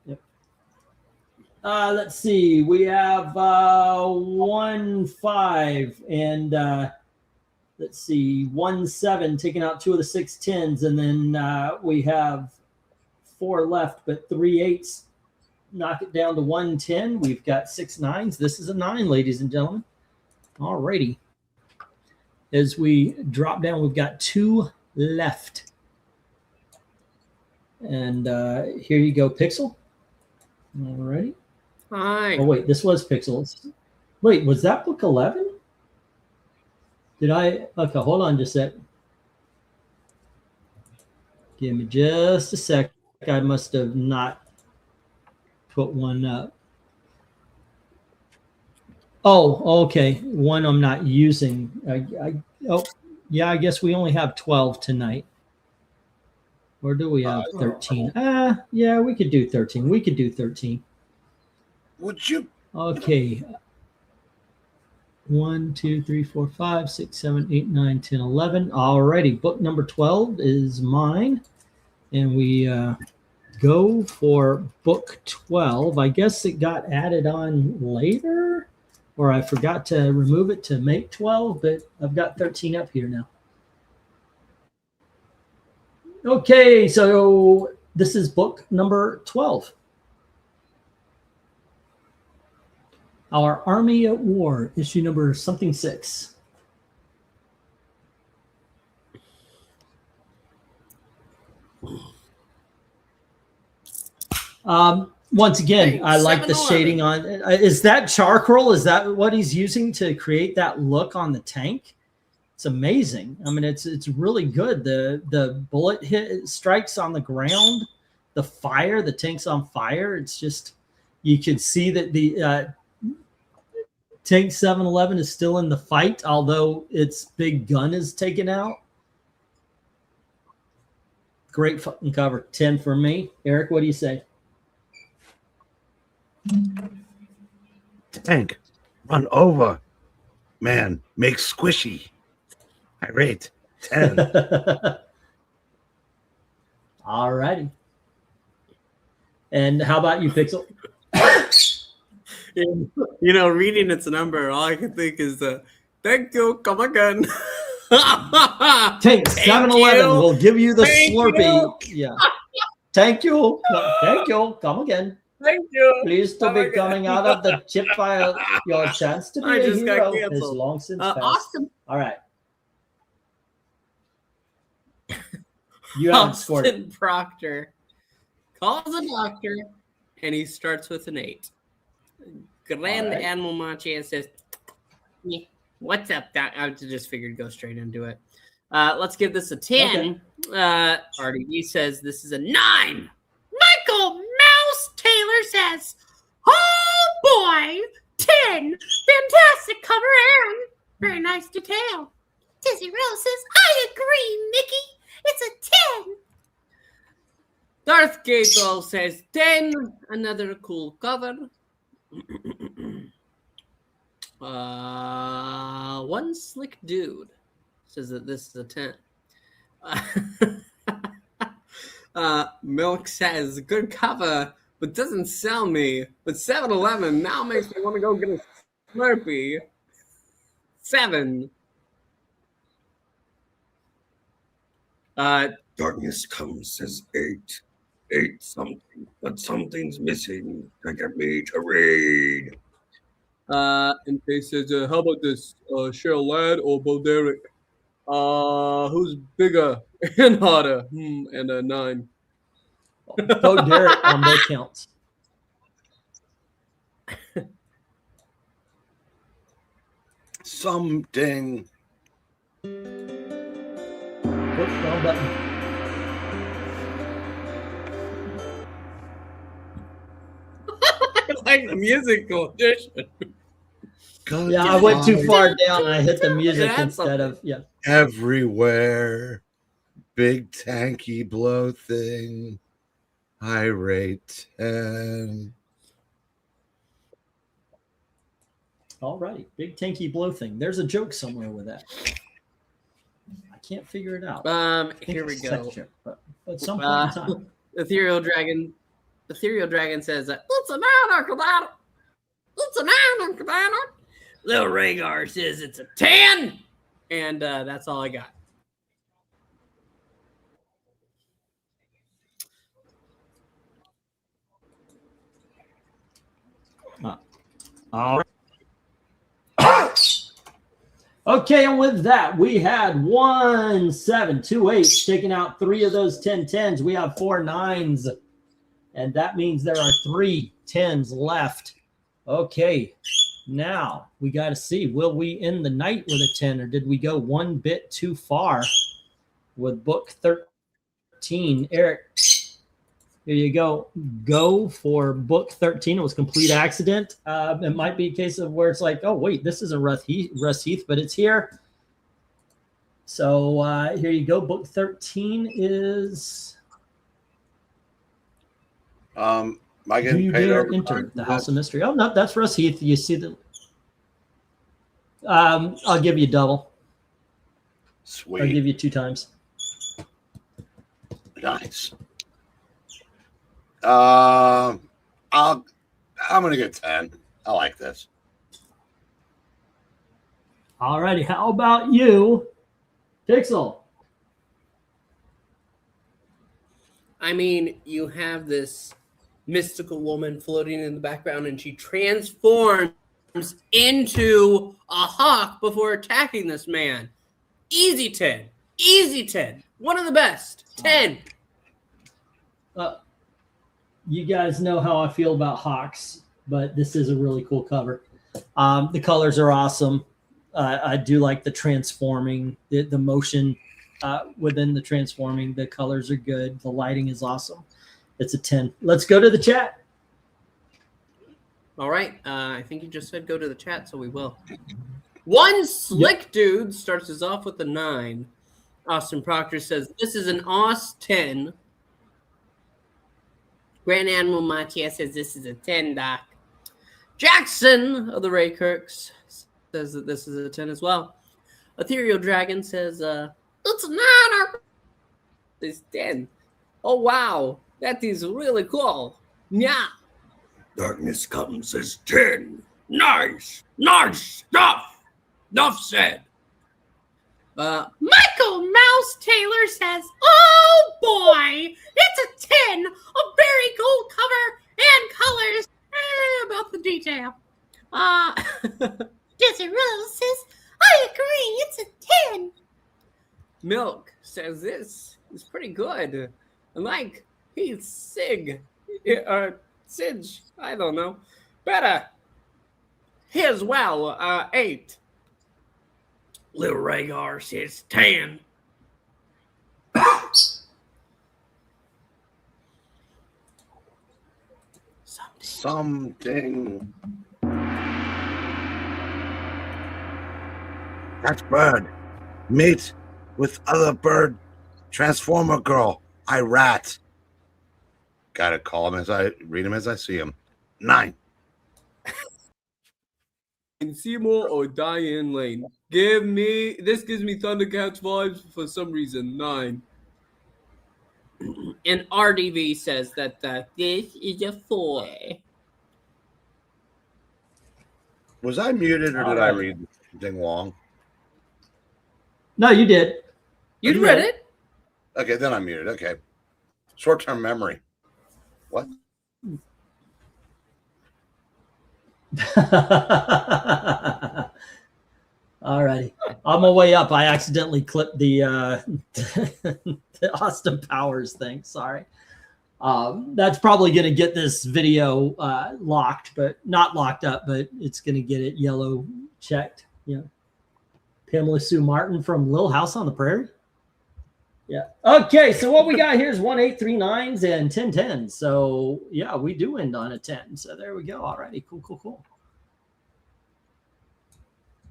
Yep. Let's see. We have 1-5 and let's see 1-7 taking out 2 of the 6 10s, and then we have 4 left, but 3 8s knock it down to 1-10. We've got 6 9s. This is a 9, ladies and gentlemen. All righty. As we drop down, we've got 2 left. And here you go, Pixel. All righty. Hi. Oh, wait, this was Pixels. Wait, was that book 11? Did I? Okay, hold on just a sec. Give me just a sec. I must have not put one up. Oh, okay. One I'm not using. I guess we only have 12 tonight. Or do we have 13? Yeah, we could do 13. We could do 13. Would you? Okay. 1, 2, 3, 4, 5, 6, 7, 8, 9, 10, 11. Alrighty. Book number 12 is mine. And we go for book 12. I guess it got added on later. Or I forgot to remove it to make 12, but I've got 13 up here now. Okay, so this is book number 12. Our Army at War, issue number something 6. Once again, I like the shading on. Is that charcoal? Is that what he's using to create that look on the tank? It's amazing. I mean, it's really good. The bullet strikes on the ground, the fire, the tank's on fire. It's just, you could see that the tank 711 is still in the fight, although its big gun is taken out. Great fucking cover. 10 for me. Eric, what do you say? Tank, run over. Man, make squishy. I rate 10. All righty. And how about you, Pixel? Reading its number, all I can think is, thank you, come again. Tank 711 will give you the Slurpee. Yeah. Thank you. Thank you. Come again. Thank you. Pleased to be coming out of the chip file. Your chance to be a hero is long since passed. Austin. All right. You haven't scored it. Austin Proctor calls a doctor, and he starts with an 8. Grand right. Animal Machi says, "What's up, doc?" I just figured to go straight into it. Let's give this a 10. Okay. RDB says this is a 9. Michael Mouse Taylor says, "Oh boy, 10. Fantastic cover and very nice detail." Dizzy Rose says, "I agree, Mickey. It's a 10. Darth Gato says 10. Another cool cover. One slick dude says that this is a 10. Milk says good cover, but doesn't sell me. But 7-Eleven now makes me want to go get a Slurpee. 7. Darkness comes as 8. 8 something, but something's missing to get me to read. And they says, how about this? Cheryl Ladd or Bo Derek? Who's bigger and harder? And a 9. Bo Derek on both counts. Something. Wrong button. I like the musical edition. Yeah, I went too far down. I hit the music instead of Everywhere. Big tanky blow thing. I rate 10. All right. Big tanky blow thing. There's a joke somewhere with that. I can't figure it out. Here we go. Joke, but at some point in time. Ethereal Dragon says, "It's a 9, Uncle Donald. It's a 9, Uncle Donald." Lil Rhaegar says it's a 10. And that's all I got. All right. Okay, and with that, we had 1, 7, 2, 8, taking out 3 of those 10 10s. We have 4 9s, and that means there are 3 10s left. Okay, now we got to see, will we end the night with a 10, or did we go one bit too far with book 13? Eric, here you go. Go for book 13. It was complete accident. It might be a case of where it's like, oh, wait, this isn't Russ Heath, but it's here. So here you go. Book 13 is... Am I Do getting You paid Dare over? Enter the House of Mystery. Oh, no, that's Russ Heath. You see the... I'll give you double. Sweet. I'll give you 2 times. Nice. I'm gonna get 10. I like this. All righty. How about you, Pixel? I mean, you have this mystical woman floating in the background, and she transforms into a hawk before attacking this man. Easy 10. Easy 10. One of the best. 10. You guys know how I feel about hawks, but this is a really cool cover. The colors are awesome. I do like the transforming, the motion within the transforming. The colors are good. The lighting is awesome. It's a 10. Let's go to the chat. All right. I think you just said go to the chat, so we will. One Slick Dude starts us off with a 9. Austin Proctor says, this is an Aus 10. Grand Admiral Matias says, this is a 10, Doc. Jackson of the Ray Kirks says that this is a 10 as well. Ethereal Dragon says, it's a 9. It's 10. Oh, wow. That is really cool. Yeah. Darkness Comes says 10. Nice. Nice stuff. Enough said. Michael Mouse Taylor says, oh boy, it's a 10. A very cool cover and colors. About the detail. Desert Rose says, I agree, it's a 10. Milk says this is pretty good. Like he's Sig. Sidge. I don't know. Better. He as well. 8. Lil Rhaegar says 10. Something. That's bird. Meet with other bird. Transformer girl. I rat. Gotta call him read him as I see him. 9. In Seymour or Diane Lane. This gives me Thundercats vibes for some reason. 9. And RDV says that this is a 4. Was I muted or did I read something wrong? No, you did. You read it? Okay, then I'm muted. Okay. Short-term memory. What? All righty. On my way up, I accidentally clipped the the Austin Powers thing. Sorry. That's probably going to get this video locked, but not locked up, but it's going to get it yellow checked. Yeah. Pamela Sue Martin from Little House on the Prairie. Yeah. Okay. So what we got here is 1 8 3 9s and 10 10s. So yeah, we do end on a 10. So there we go. All righty. Cool.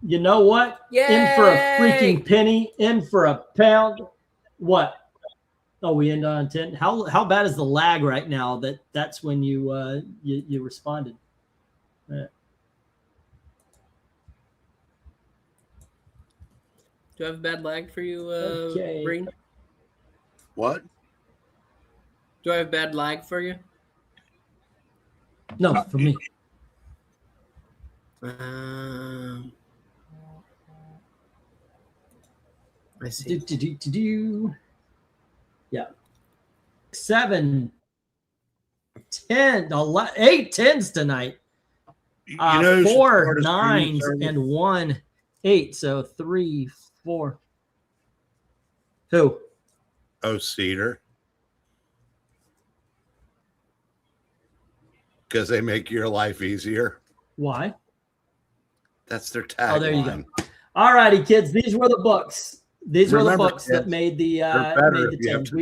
You know what? Yay! In for a freaking penny, in for a pound. What? Oh, we end on 10. How bad is the lag right now? That's when you you responded. Do I have bad lag for you, Breen? What? Do I have bad lag for you? No, for me. I see. Yeah. 7, 10, 11, 8 10s tonight. 4 9s and 1 8. So 3, 4. Who? Oh, Cedar. Because they make your life easier. Why? That's their tagline. Oh, there you go. All righty, kids. These were the books. These were the books that made the 10s.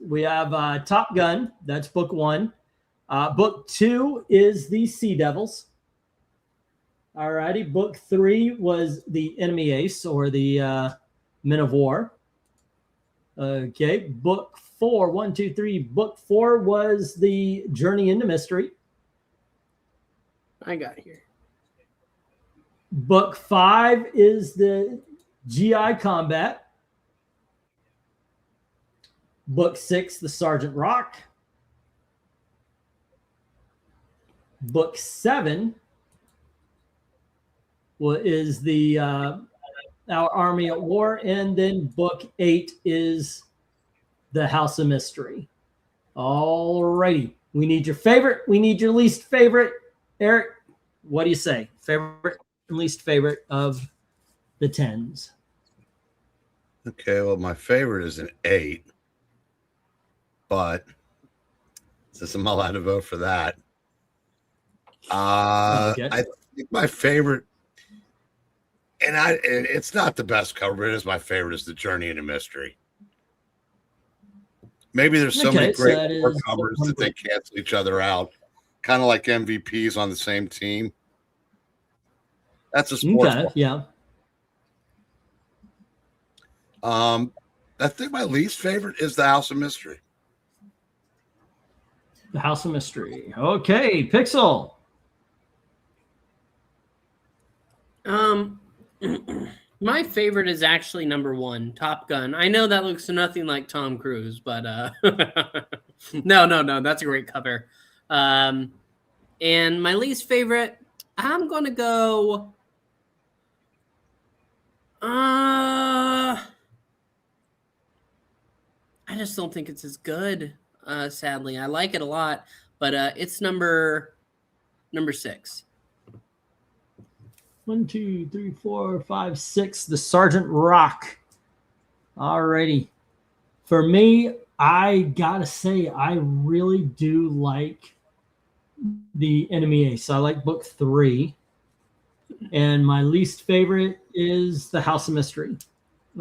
We have Top Gun. That's book 1. Book 2 is the Sea Devils. All righty. Book 3 was the Enemy Ace or the Men of War. Okay. Book 4, 1, 2, 3. Book 4 was the Journey into Mystery. I got here. Book 5 is the GI Combat. Book 6, the Sergeant Rock. Book 7 is the Our Army at War, and then book 8 is the House of Mystery. All righty. We need your favorite. We need your least favorite. Eric, what do you say? Favorite and least favorite of the 10s? Okay, well, my favorite is an 8. But since I'm allowed to vote for that, Okay. I think my favorite, and it's not the best cover, but it is my favorite, is The Journey into Mystery. Maybe there's so many great covers that they cancel each other out, kind of like MVPs on the same team. That's a sports one. Yeah. I think my least favorite is The House of Mystery. The House of Mystery. Okay, Pixel. My favorite is actually number 1, Top Gun. I know that looks nothing like Tom Cruise, but no, that's a great cover. And my least favorite, I'm gonna go. I just don't think it's as good. Sadly, I like it a lot, but it's number 6. 1, 2, 3, 4, 5, 6. The Sergeant Rock. Alrighty. For me, I gotta say, I really do like the Enemy Ace. I like book 3. And my least favorite is The House of Mystery.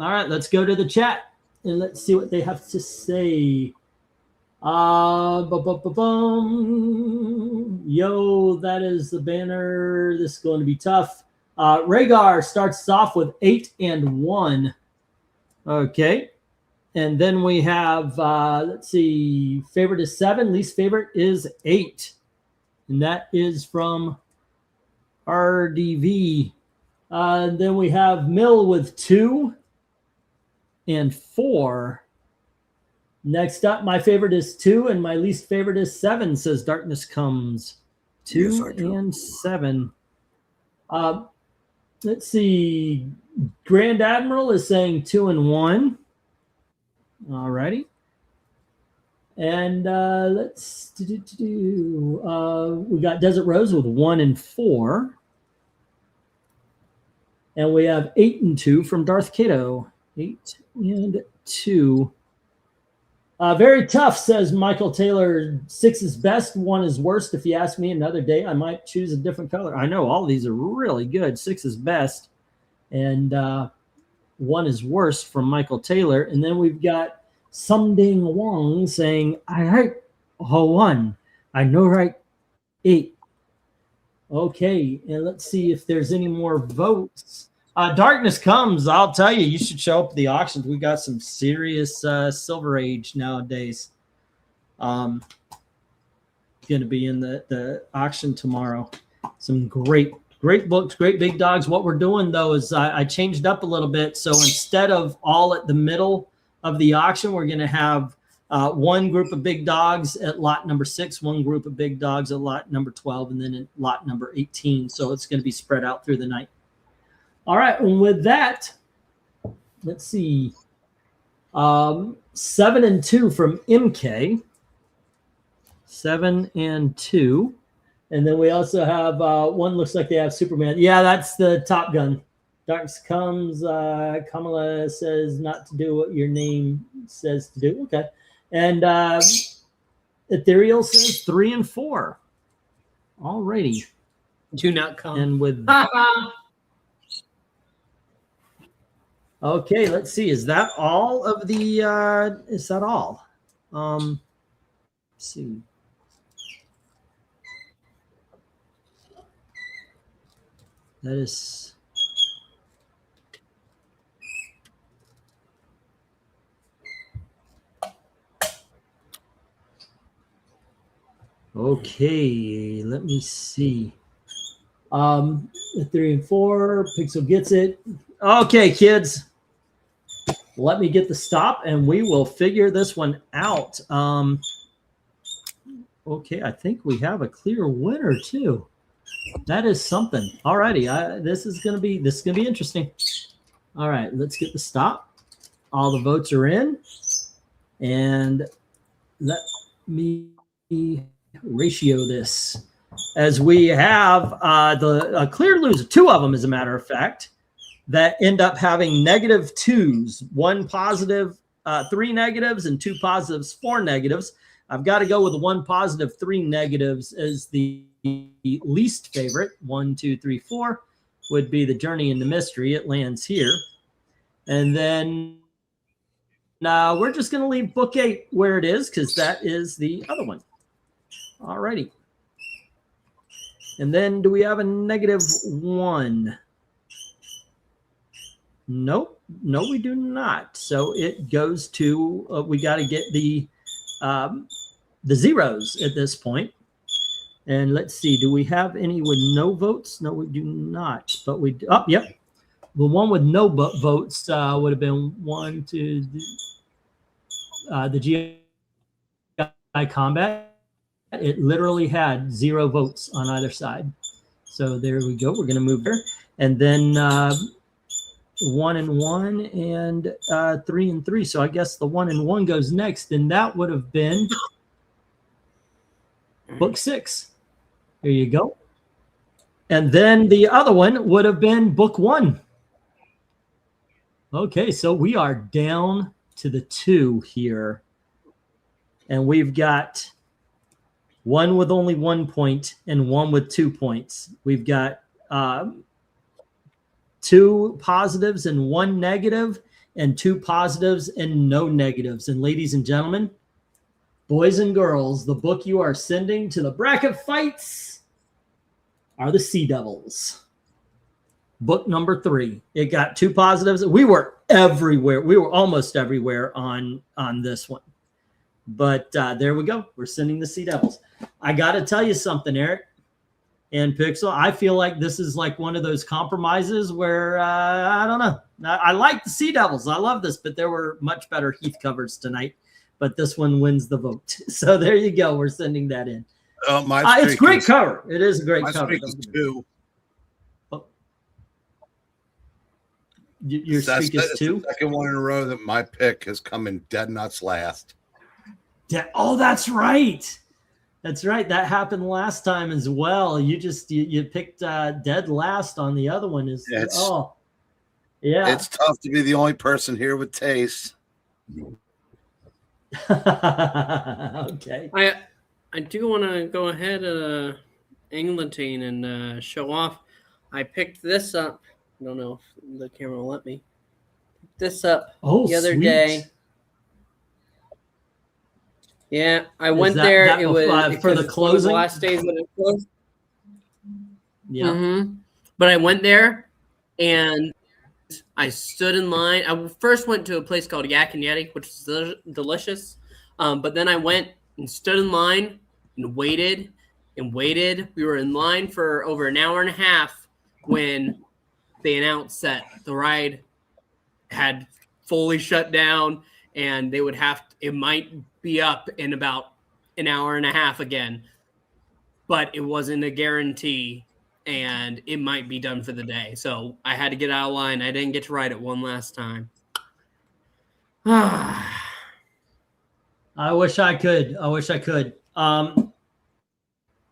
All right, let's go to the chat and let's see what they have to say. Yo, that is the banner. This is going to be tough. Rhaegar starts us off with 8 and 1. Okay. And then we have, let's see, favorite is 7, least favorite is 8. And that is from RDV. Then we have Mill with 2 and 4. Next up, my favorite is 2 and my least favorite is 7, says Darkness Comes. 2 and 7. Let's see. Grand Admiral is saying 2 and 1. All righty. And let's we got Desert Rose with 1 and 4. And we have 8 and 2 from Darth Cato. 8 and 2. Very tough, says Michael Taylor. 6 is best, 1 is worst. If you ask me another day, I might choose a different color. I know all of these are really good. 6 is best, and 1 is worst from Michael Taylor. And then we've got Sumding Wong saying, I write 1. I know right 8. Okay, and let's see if there's any more votes. Darkness Comes. I'll tell you, you should show up at the auctions. We got some serious Silver Age nowadays. Going to be in the auction tomorrow. Some great books, great big dogs. What we're doing, though, is I changed up a little bit. So instead of all at the middle of the auction, we're going to have one group of big dogs at lot number 6, one group of big dogs at lot number 12, and then at lot number 18. So it's going to be spread out through the night. All right, and with that, let's see. 7 and 2 from MK. 7 and 2. And then we also have one looks like they have Superman. Yeah, that's the Top Gun. Darkness Comes. Kamala says not to do what your name says to do. Okay. And Ethereal says 3 and 4. All righty. Do not come. And with okay, let's see. Is that all of the is that all? Let's see. That is okay. Let me see. 3 and 4. Pixel gets it. Okay, kids. Let me get the stop, and we will figure this one out. Okay, I think we have a clear winner too. That is something. All righty, this is gonna be interesting. All right, let's get the stop. All the votes are in, and let me ratio this, as we have the clear loser, 2 of them, as a matter of fact, that end up having -2s, 1 positive, 3 negatives, and 2 positives, 4 negatives. I've got to go with 1 positive, 3 negatives as the least favorite. 1, 2, 3, 4 would be the Journey into Mystery. It lands here. And then now we're just going to leave book 8 where it is, because that is the other one. All righty. And then do we have a -1? Nope. No, we do not. So it goes to, we got to get the zeros at this point. And let's see, do we have any with no votes? No, we do not. But we, oh, yep. The one with no votes would have been 1, 2, the GI Combat. It literally had 0 votes on either side. So there we go. We're going to move there. And then 1 and 1 and 3 and 3. So I guess the 1 and 1 goes next. And that would have been book 6. There you go. And then the other one would have been book 1. Okay, so we are down to the 2 here. And we've got 1 with only 1 point and 1 with 2 points. We've got 2 positives and 1 negative, and 2 positives and no negatives. And ladies and gentlemen, boys and girls, the book you are sending to the bracket fights are the Sea Devils. Book number 3. It got 2 positives. We were everywhere. We were almost everywhere on this one. But there we go. We're sending the Sea Devils. I got to tell you something, Eric and Pixel. I feel like this is like one of those compromises where, I don't know. I like the Sea Devils. I love this, but there were much better Heath covers tonight. But this one wins the vote. So there you go. We're sending that in. It's a great cover. It is a great cover. Your streak is 2? The second one in a row that my pick has come in dead nuts last. Oh, that's right. That's right. That happened last time as well. You picked dead last on the other one. Yeah. It's tough to be the only person here with taste. Okay. I do want to go ahead, Englantine, and show off. I picked this up. I don't know if the camera will let me. Picked this up the other day. Yeah, I went there. It was for the closing. The last days when it closed. Yeah. Mm-hmm. But I went there and I stood in line. I first went to a place called Yak and Yeti, which is delicious. But then I went and stood in line and waited and waited. We were in line for over an hour and a half when they announced that the ride had fully shut down and they would it might be up in about an hour and a half again, but it wasn't a guarantee and it might be done for the day. So I had to get out of line. I didn't get to ride it one last time. I wish I could.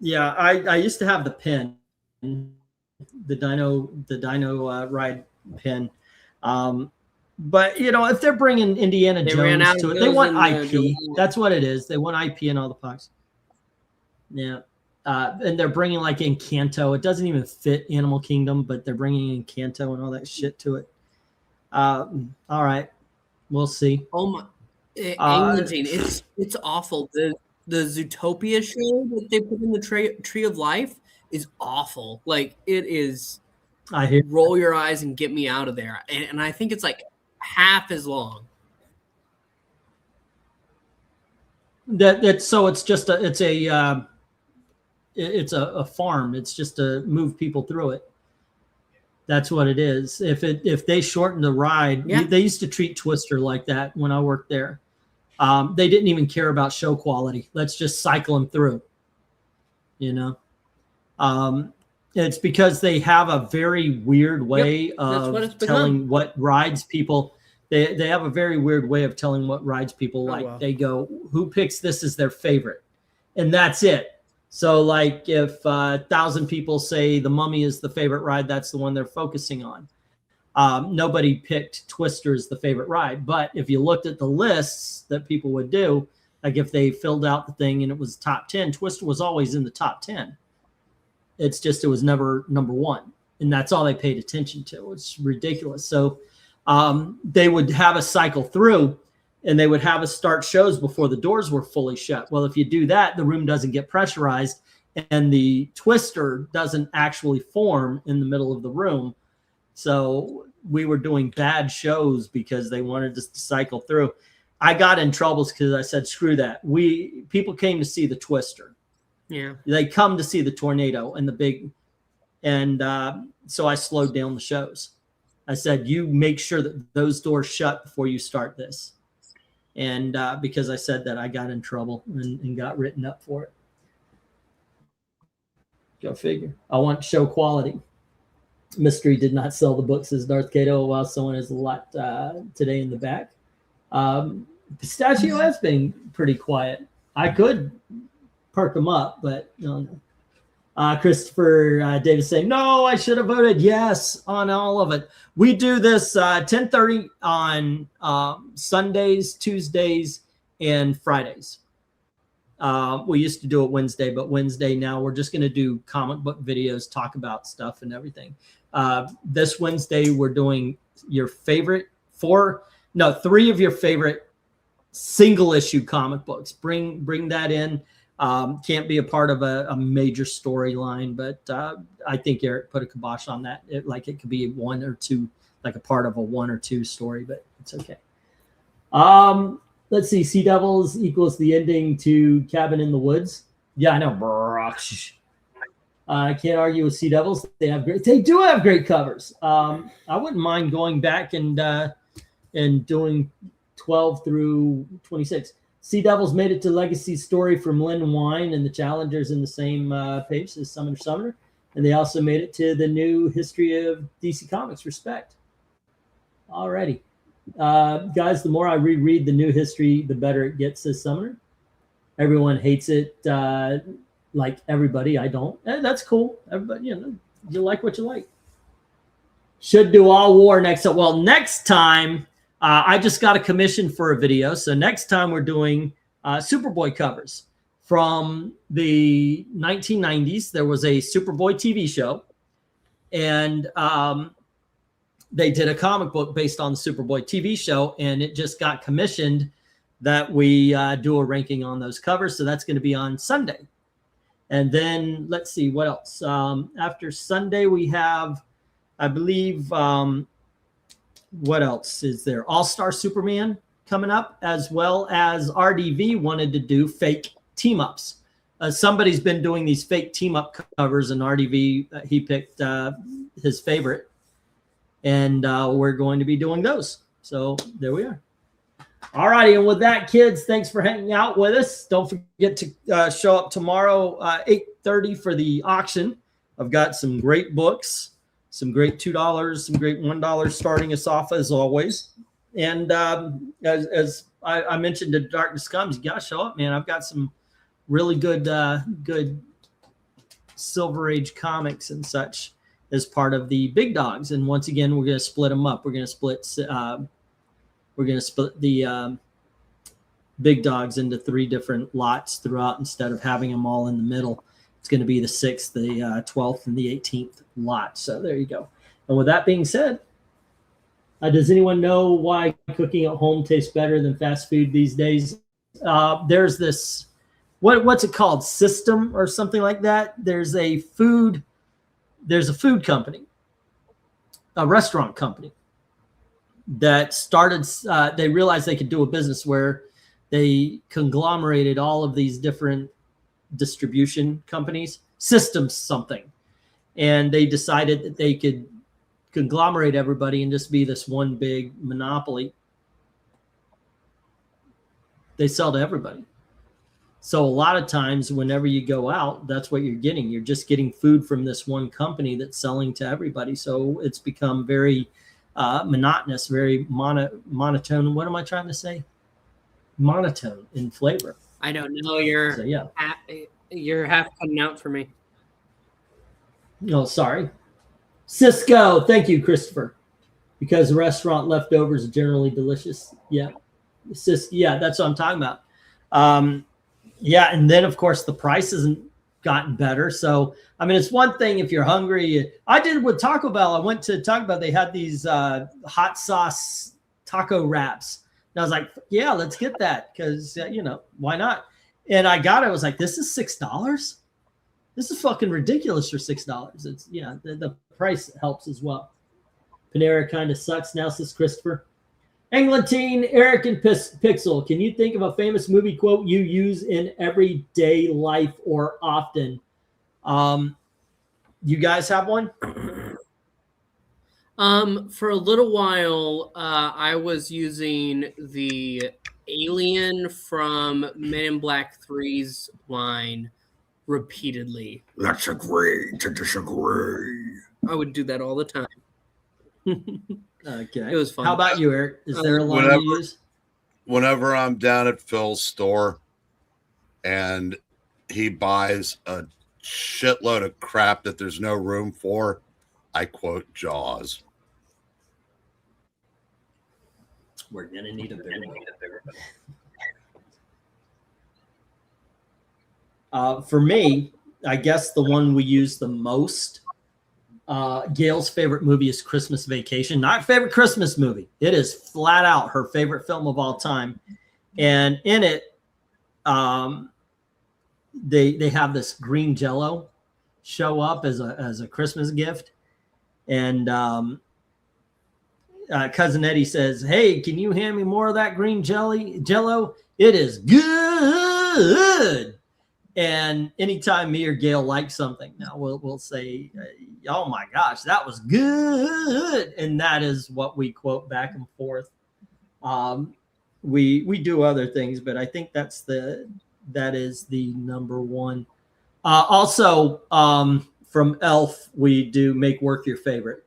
Yeah, I used to have the pin, the Dino ride pin. But if they're bringing Indiana Jones to it, they want IP. That's what it is. They want IP in all the parks. Yeah, and they're bringing like Encanto. It doesn't even fit Animal Kingdom, but they're bringing Encanto and all that shit to it. All right, we'll see. Oh my, Englantine, it's awful. The Zootopia show that they put in the Tree of Life is awful. Like it is. I hear. Roll your eyes and get me out of there. And I think it's like half as long. It's just a farm. It's just to move people through it. That's what it is. If they shorten the ride, they used to treat Twister like that when I worked there. They didn't even care about show quality. Let's just cycle them through. It's because they have a very weird way of telling what rides people. They have a very weird way of telling what rides people like. Wow. They go, who picks this as their favorite, and that's it. So like if 1,000 people say The Mummy is the favorite ride, that's the one they're focusing on. Nobody picked Twister as the favorite ride. But if you looked at the lists that people would do, like if they filled out the thing and it was top 10, Twister was always in the top 10. It's just it was never number one. And that's all they paid attention to. It's ridiculous. So they would have us cycle through and they would have us start shows before the doors were fully shut. Well, if you do that, the room doesn't get pressurized and the twister doesn't actually form in the middle of the room. So we were doing bad shows because they wanted us to cycle through. I got in troubles because I said, screw that. People came to see the twister. Yeah. They come to see the tornado and the big, and so I slowed down the shows. I said, you make sure that those doors shut before you start this. And because I said that, I got in trouble and got written up for it. Go figure. I want show quality. Mystery did not sell the books as Darth Cato, while someone has a lot today in the back. Pistachio has been pretty quiet. I could perk them up, but no. Christopher Davis saying, no, I should have voted yes on all of it. We do this 10:30 on Sundays, Tuesdays, and Fridays. We used to do it Wednesday, but Wednesday now we're just going to do comic book videos, talk about stuff and everything. This Wednesday, we're doing your favorite three of your favorite single issue comic books. Bring that in. Can't be a part of a major storyline, but I think Eric put a kibosh on that. It could be one or two, like a part of a 1 or 2 story, but it's okay. Let's see. Sea Devils equals the ending to Cabin in the Woods. Yeah, I know. I can't argue with Sea Devils. They do have great covers. I wouldn't mind going back and doing 12 through 26. Sea Devils made it to Legacy Story from Lynn Wine and the Challengers in the same page as Summoner. And they also made it to the new History of DC Comics. Respect. Alrighty. Guys, the more I reread the new history, the better it gets, says Summoner. Everyone hates it like everybody. I don't. That's cool. Everybody, you like what you like. Should do all war next time. Well, next time, I just got a commission for a video. So next time we're doing Superboy covers. From the 1990s, there was a Superboy TV show. And they did a comic book based on the Superboy TV show. And it just got commissioned that we do a ranking on those covers. So that's going to be on Sunday. And then let's see what else. After Sunday, we have, I believe, what else is there? All-Star Superman coming up, as well as RDV wanted to do fake team-ups. Somebody's been doing these fake team-up covers, and RDV, he picked his favorite. And we're going to be doing those. So there we are. All righty, and with that, kids, thanks for hanging out with us. Don't forget to show up tomorrow, 8:30 for the auction. I've got some great books, some great $2, some great $1 starting us off as always. And as I mentioned, the Darkness Comes, you got to show up, man. I've got some really good Silver Age comics and such as part of the big dogs. And once again, we're going to split them up. We're going to split the big dogs into 3 different lots throughout instead of having them all in the middle. It's going to be the 6th, the 12th, and the 18th lot. So there you go. And with that being said, does anyone know why cooking at home tastes better than fast food these days? There's this, what's it called? System or something like that. There's a food company, a restaurant company that started, they realized they could do a business where they conglomerated all of these different distribution companies, systems something. And they decided that they could conglomerate everybody and just be this one big monopoly. They sell to everybody. So a lot of times whenever you go out, that's what you're getting. You're just getting food from this one company that's selling to everybody. So it's become very monotonous, very monotone. What am I trying to say? Monotone in flavor. I don't know. You're so, yeah. You're half cutting out for me. Oh, sorry. Cisco, thank you, Christopher. Because restaurant leftovers are generally delicious. Yeah. Yeah, that's what I'm talking about. Yeah, and then of course the price hasn't gotten better. So I mean, it's one thing if you're hungry. I did with Taco Bell. I went to Taco Bell. They had these hot sauce taco wraps, and I was like, "Yeah, let's get that because why not?" And I got it. I was like, "This is $6. This is fucking ridiculous for $6." It's the price helps as well. Panera kind of sucks now, says Christopher. Englantine, Eric, and Pixel, can you think of a famous movie quote you use in everyday life or often? You guys have one? For a little while, I was using the alien from Men in Black 3's line repeatedly. Let's agree to disagree. I would do that all the time. Okay. It was fun. How about you, Eric? Is there a line you use? Whenever I'm down at Phil's store and he buys a shitload of crap that there's no room for, I quote Jaws. We're going to need a bigger one. For me, I guess the one we use the most, Gail's favorite movie is Christmas Vacation. Not favorite Christmas movie. It is flat out her favorite film of all time. And in it, they have this green Jello show up as a Christmas gift. And Cousin Eddie says, "Hey, can you hand me more of that green Jello? It is good." And anytime me or Gail like something, now we'll say, "Oh my gosh, that was good," and that is what we quote back and forth. We do other things, but I think that is the number one. Also, from Elf, we do make work your favorite.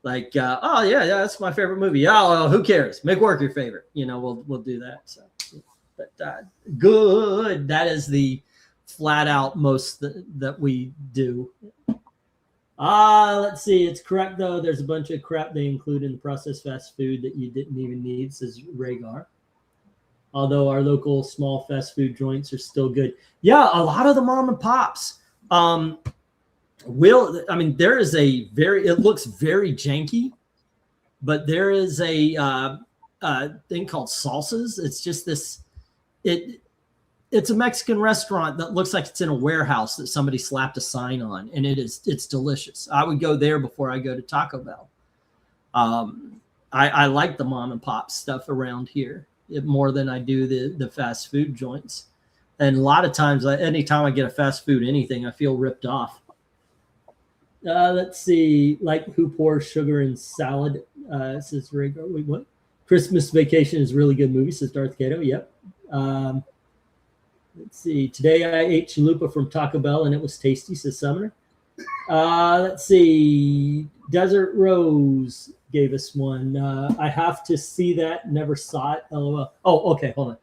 Like, oh yeah, that's my favorite movie. Oh, who cares? Make work your favorite. We'll do that. So, but good. That is the flat out most that we do. Let's see. It's correct though. There's a bunch of crap they include in the processed fast food that you didn't even need, says Rhaegar. Although our local small fast food joints are still good. Yeah, a lot of the mom and pops. There is it looks very janky, but there is a thing called salsas. It's just it's a Mexican restaurant that looks like it's in a warehouse that somebody slapped a sign on, and it's delicious. I would go there before I go to Taco Bell. I like the mom and pop stuff around here more than I do the fast food joints. And a lot of times, anytime I get a fast food anything, I feel ripped off. Let's see, like who pours sugar in salad, says Rhaegar. Wait, what? Christmas Vacation is a really good movie, says Darth Kato. Yep. Let's see. Today I ate chalupa from Taco Bell and it was tasty, says Summoner. Let's see. Desert Rose gave us one. I have to see that. Never saw it. LOL. Oh, okay. Hold on.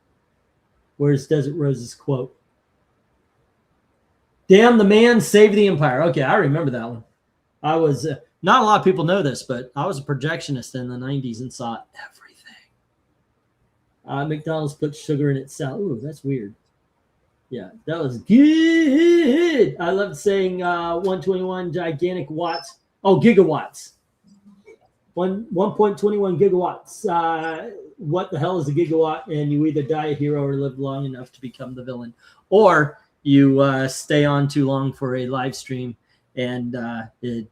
Where's Desert Rose's quote? Damn the man, save the empire. Okay, I remember that one. I was not a lot of people know this, but I was a projectionist in the 90s and saw everything. McDonald's put sugar in its salad. Ooh, that's weird. Yeah, that was good. I loved saying 121 gigantic watts. Oh, gigawatts. 1.21 gigawatts. What the hell is a gigawatt? And you either die a hero or live long enough to become the villain. Or you stay on too long for a live stream and you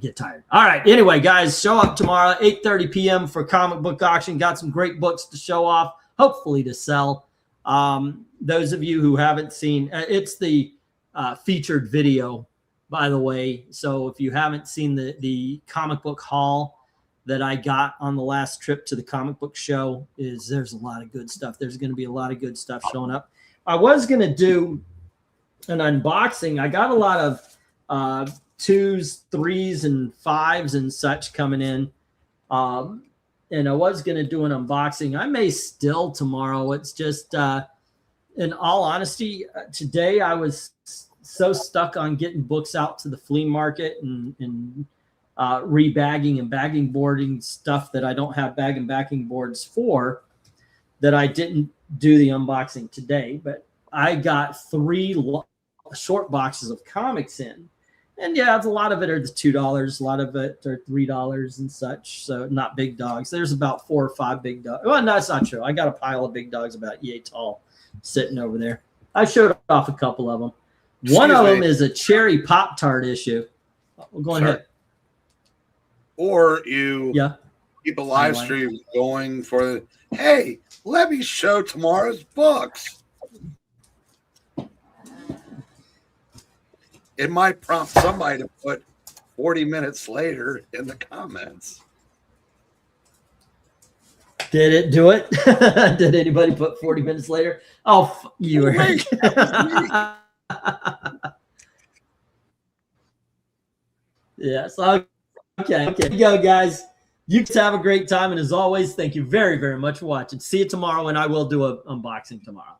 get tired. All right. Anyway, guys, show up tomorrow, 8:30 p.m. for comic book auction. Got some great books to show off, hopefully to sell. Those of you who haven't seen, it's the featured video, by the way. So if you haven't seen the comic book haul that I got on the last trip to the comic book show, there's a lot of good stuff. There's going to be a lot of good stuff showing up. I was going to do an unboxing. I got a lot of 2s, 3s, and 5s and such coming in. And I was going to do an unboxing. I may still tomorrow. It's just in all honesty, today I was so stuck on getting books out to the flea market and rebagging and bagging boarding stuff that I don't have bag and backing boards for, that I didn't do the unboxing today. But I got 3 short boxes of comics in. And yeah, a lot of it are the $2, a lot of it are $3 and such. So not big dogs. There's about 4 or 5 big dogs. Well, no, that's not true. I got a pile of big dogs about yay tall sitting over there. I showed off a couple of them. One of them is a cherry Pop-Tart issue. Go ahead. Or you keep a live stream going for, hey, let me show tomorrow's books. It might prompt somebody to put 40 minutes later in the comments. Did it do it? Did anybody put 40 minutes later? Oh, you were. Yes. Okay. Okay. Here you go, guys. You guys have a great time. And as always, thank you very, very much for watching. See you tomorrow, and I will do an unboxing tomorrow.